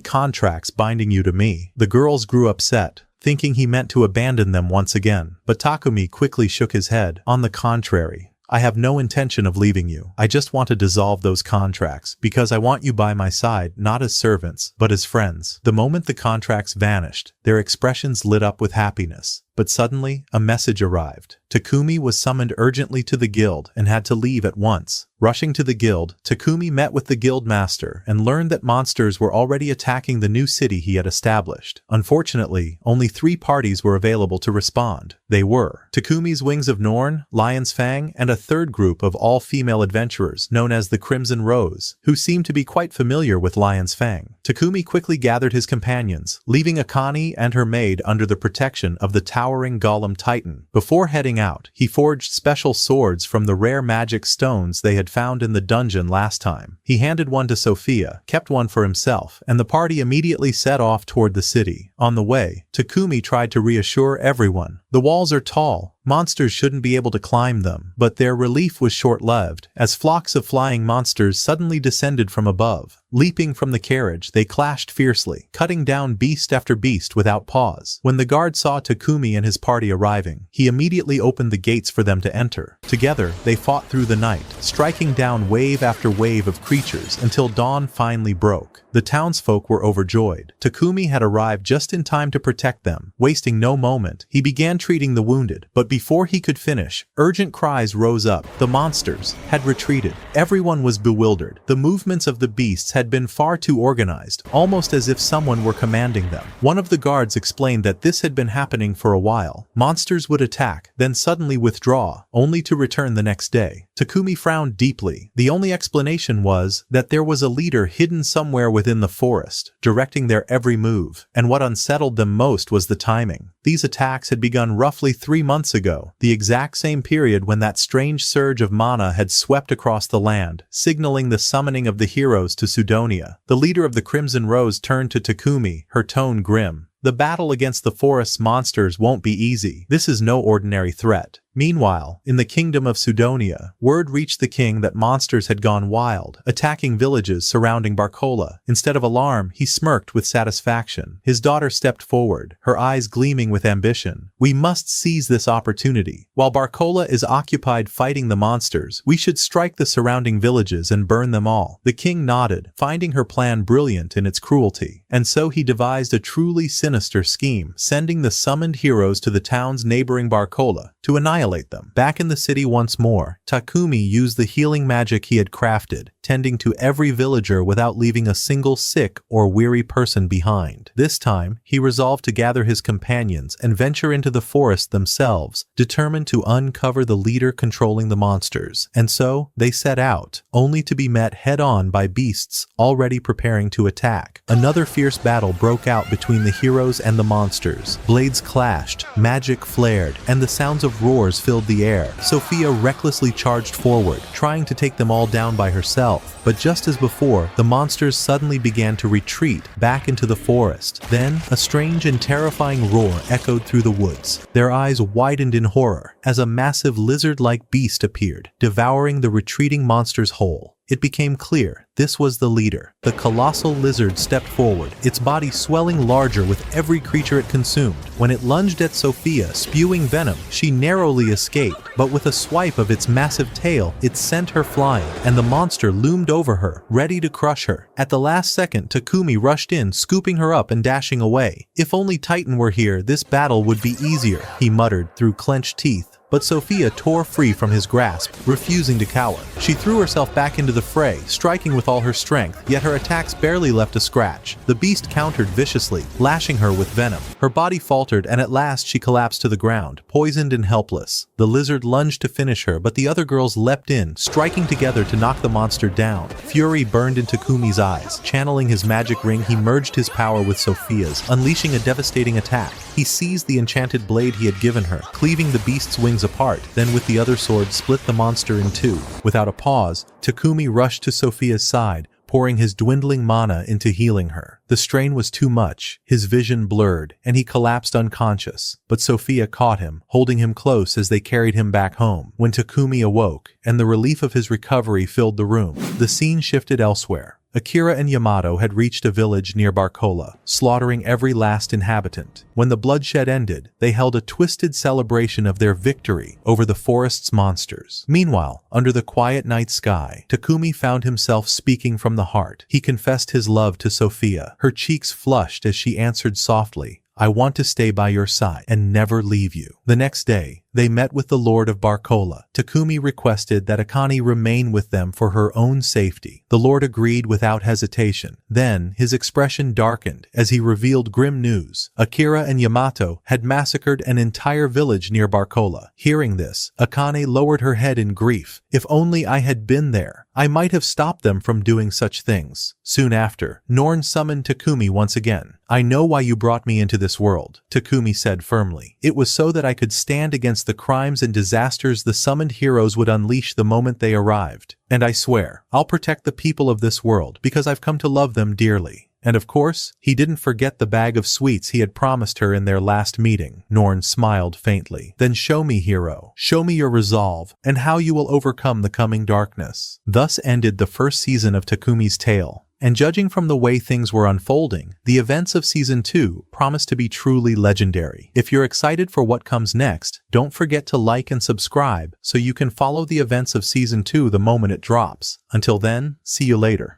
contracts binding you to me." The girls grew upset, thinking he meant to abandon them once again. But Takumi quickly shook his head. "On the contrary, I have no intention of leaving you. I just want to dissolve those contracts, because I want you by my side, not as servants, but as friends." The moment the contracts vanished, their expressions lit up with happiness. But suddenly, a message arrived. Takumi was summoned urgently to the guild and had to leave at once. Rushing to the guild, Takumi met with the guild master and learned that monsters were already attacking the new city he had established. Unfortunately, only 3 parties were available to respond. They were Takumi's Wings of Norn, Lion's Fang, and a third group of all-female adventurers known as the Crimson Rose, who seemed to be quite familiar with Lion's Fang. Takumi quickly gathered his companions, leaving Akane and her maid under the protection of the towering golem titan. Before heading out, he forged special swords from the rare magic stones they had found in the dungeon last time. He handed one to Sophia, kept one for himself, and the party immediately set off toward the city. On the way, Takumi tried to reassure everyone. The walls are tall. Monsters shouldn't be able to climb them. But their relief was short-lived, as flocks of flying monsters suddenly descended from above. Leaping from the carriage, they clashed fiercely, cutting down beast after beast without pause. When the guard saw Takumi and his party arriving, he immediately opened the gates for them to enter. Together, they fought through the night, striking down wave after wave of creatures until dawn finally broke. The townsfolk were overjoyed. Takumi had arrived just in time to protect them. Wasting no moment, he began treating the wounded, but before he could finish, urgent cries rose up. The monsters had retreated. Everyone was bewildered. The movements of the beasts had been far too organized, almost as if someone were commanding them. One of the guards explained that this had been happening for a while. Monsters would attack, then suddenly withdraw, only to return the next day. Takumi frowned deeply. The only explanation was that there was a leader hidden somewhere within the forest, directing their every move, and what unsettled them most was the timing. These attacks had begun roughly 3 months ago, the exact same period when that strange surge of mana had swept across the land, signaling the summoning of the heroes to Sudonia. The leader of the Crimson Rose turned to Takumi, her tone grim. The battle against the forest's monsters won't be easy. This is no ordinary threat. Meanwhile, in the kingdom of Sudonia, word reached the king that monsters had gone wild, attacking villages surrounding Barcola. Instead of alarm, he smirked with satisfaction. His daughter stepped forward, her eyes gleaming with ambition. We must seize this opportunity. While Barcola is occupied fighting the monsters, we should strike the surrounding villages and burn them all. The king nodded, finding her plan brilliant in its cruelty. And so he devised a truly sinister scheme, sending the summoned heroes to the towns neighboring Barcola to annihilate them. Back in the city once more, Takumi used the healing magic he had crafted, tending to every villager without leaving a single sick or weary person behind. This time, he resolved to gather his companions and venture into the forest themselves, determined to uncover the leader controlling the monsters. And so, they set out, only to be met head-on by beasts already preparing to attack. Another fierce battle broke out between the heroes and the monsters. Blades clashed, magic flared, and the sounds of roars filled the air. Sophia recklessly charged forward, trying to take them all down by herself. But just as before, the monsters suddenly began to retreat back into the forest. Then, a strange and terrifying roar echoed through the woods. Their eyes widened in horror as a massive lizard-like beast appeared, devouring the retreating monsters whole. It became clear this was the leader. The colossal lizard stepped forward, its body swelling larger with every creature it consumed. When it lunged at Sophia, spewing venom, she narrowly escaped, but with a swipe of its massive tail, it sent her flying, and the monster loomed over her, ready to crush her. At the last second, Takumi rushed in, scooping her up and dashing away. If only Titan were here, this battle would be easier, he muttered through clenched teeth. But Sophia tore free from his grasp, refusing to cower. She threw herself back into the fray, striking with all her strength, yet her attacks barely left a scratch. The beast countered viciously, lashing her with venom. Her body faltered, and at last she collapsed to the ground, poisoned and helpless. The lizard lunged to finish her, but the other girls leapt in, striking together to knock the monster down. Fury burned into Takumi's eyes. Channeling his magic ring, he merged his power with Sophia's, unleashing a devastating attack. He seized the enchanted blade he had given her, cleaving the beast's wings apart, then with the other sword split the monster in two. Without a pause, Takumi rushed to Sophia's side, pouring his dwindling mana into healing her. The strain was too much, his vision blurred, and he collapsed unconscious. But Sophia caught him, holding him close as they carried him back home. When Takumi awoke, and the relief of his recovery filled the room, the scene shifted elsewhere. Akira and Yamato had reached a village near Barcola, slaughtering every last inhabitant. When the bloodshed ended, they held a twisted celebration of their victory over the forest's monsters. Meanwhile, under the quiet night sky, Takumi found himself speaking from the heart. He confessed his love to Sophia. Her cheeks flushed as she answered softly, "I want to stay by your side and never leave you." The next day, they met with the Lord of Barcola. Takumi requested that Akane remain with them for her own safety. The Lord agreed without hesitation. Then, his expression darkened as he revealed grim news. Akira and Yamato had massacred an entire village near Barcola. Hearing this, Akane lowered her head in grief. "If only I had been there, I might have stopped them from doing such things." Soon after, Norn summoned Takumi once again. "I know why you brought me into this world," Takumi said firmly. "It was so that I could stand against the crimes and disasters the summoned heroes would unleash the moment they arrived. And I swear, I'll protect the people of this world because I've come to love them dearly." And of course, he didn't forget the bag of sweets he had promised her in their last meeting. Norn smiled faintly. "Then show me, hero. Show me your resolve, and how you will overcome the coming darkness." Thus ended the first season of Takumi's tale. And judging from the way things were unfolding, the events of Season 2 promise to be truly legendary. If you're excited for what comes next, don't forget to like and subscribe so you can follow the events of Season 2 the moment it drops. Until then, see you later.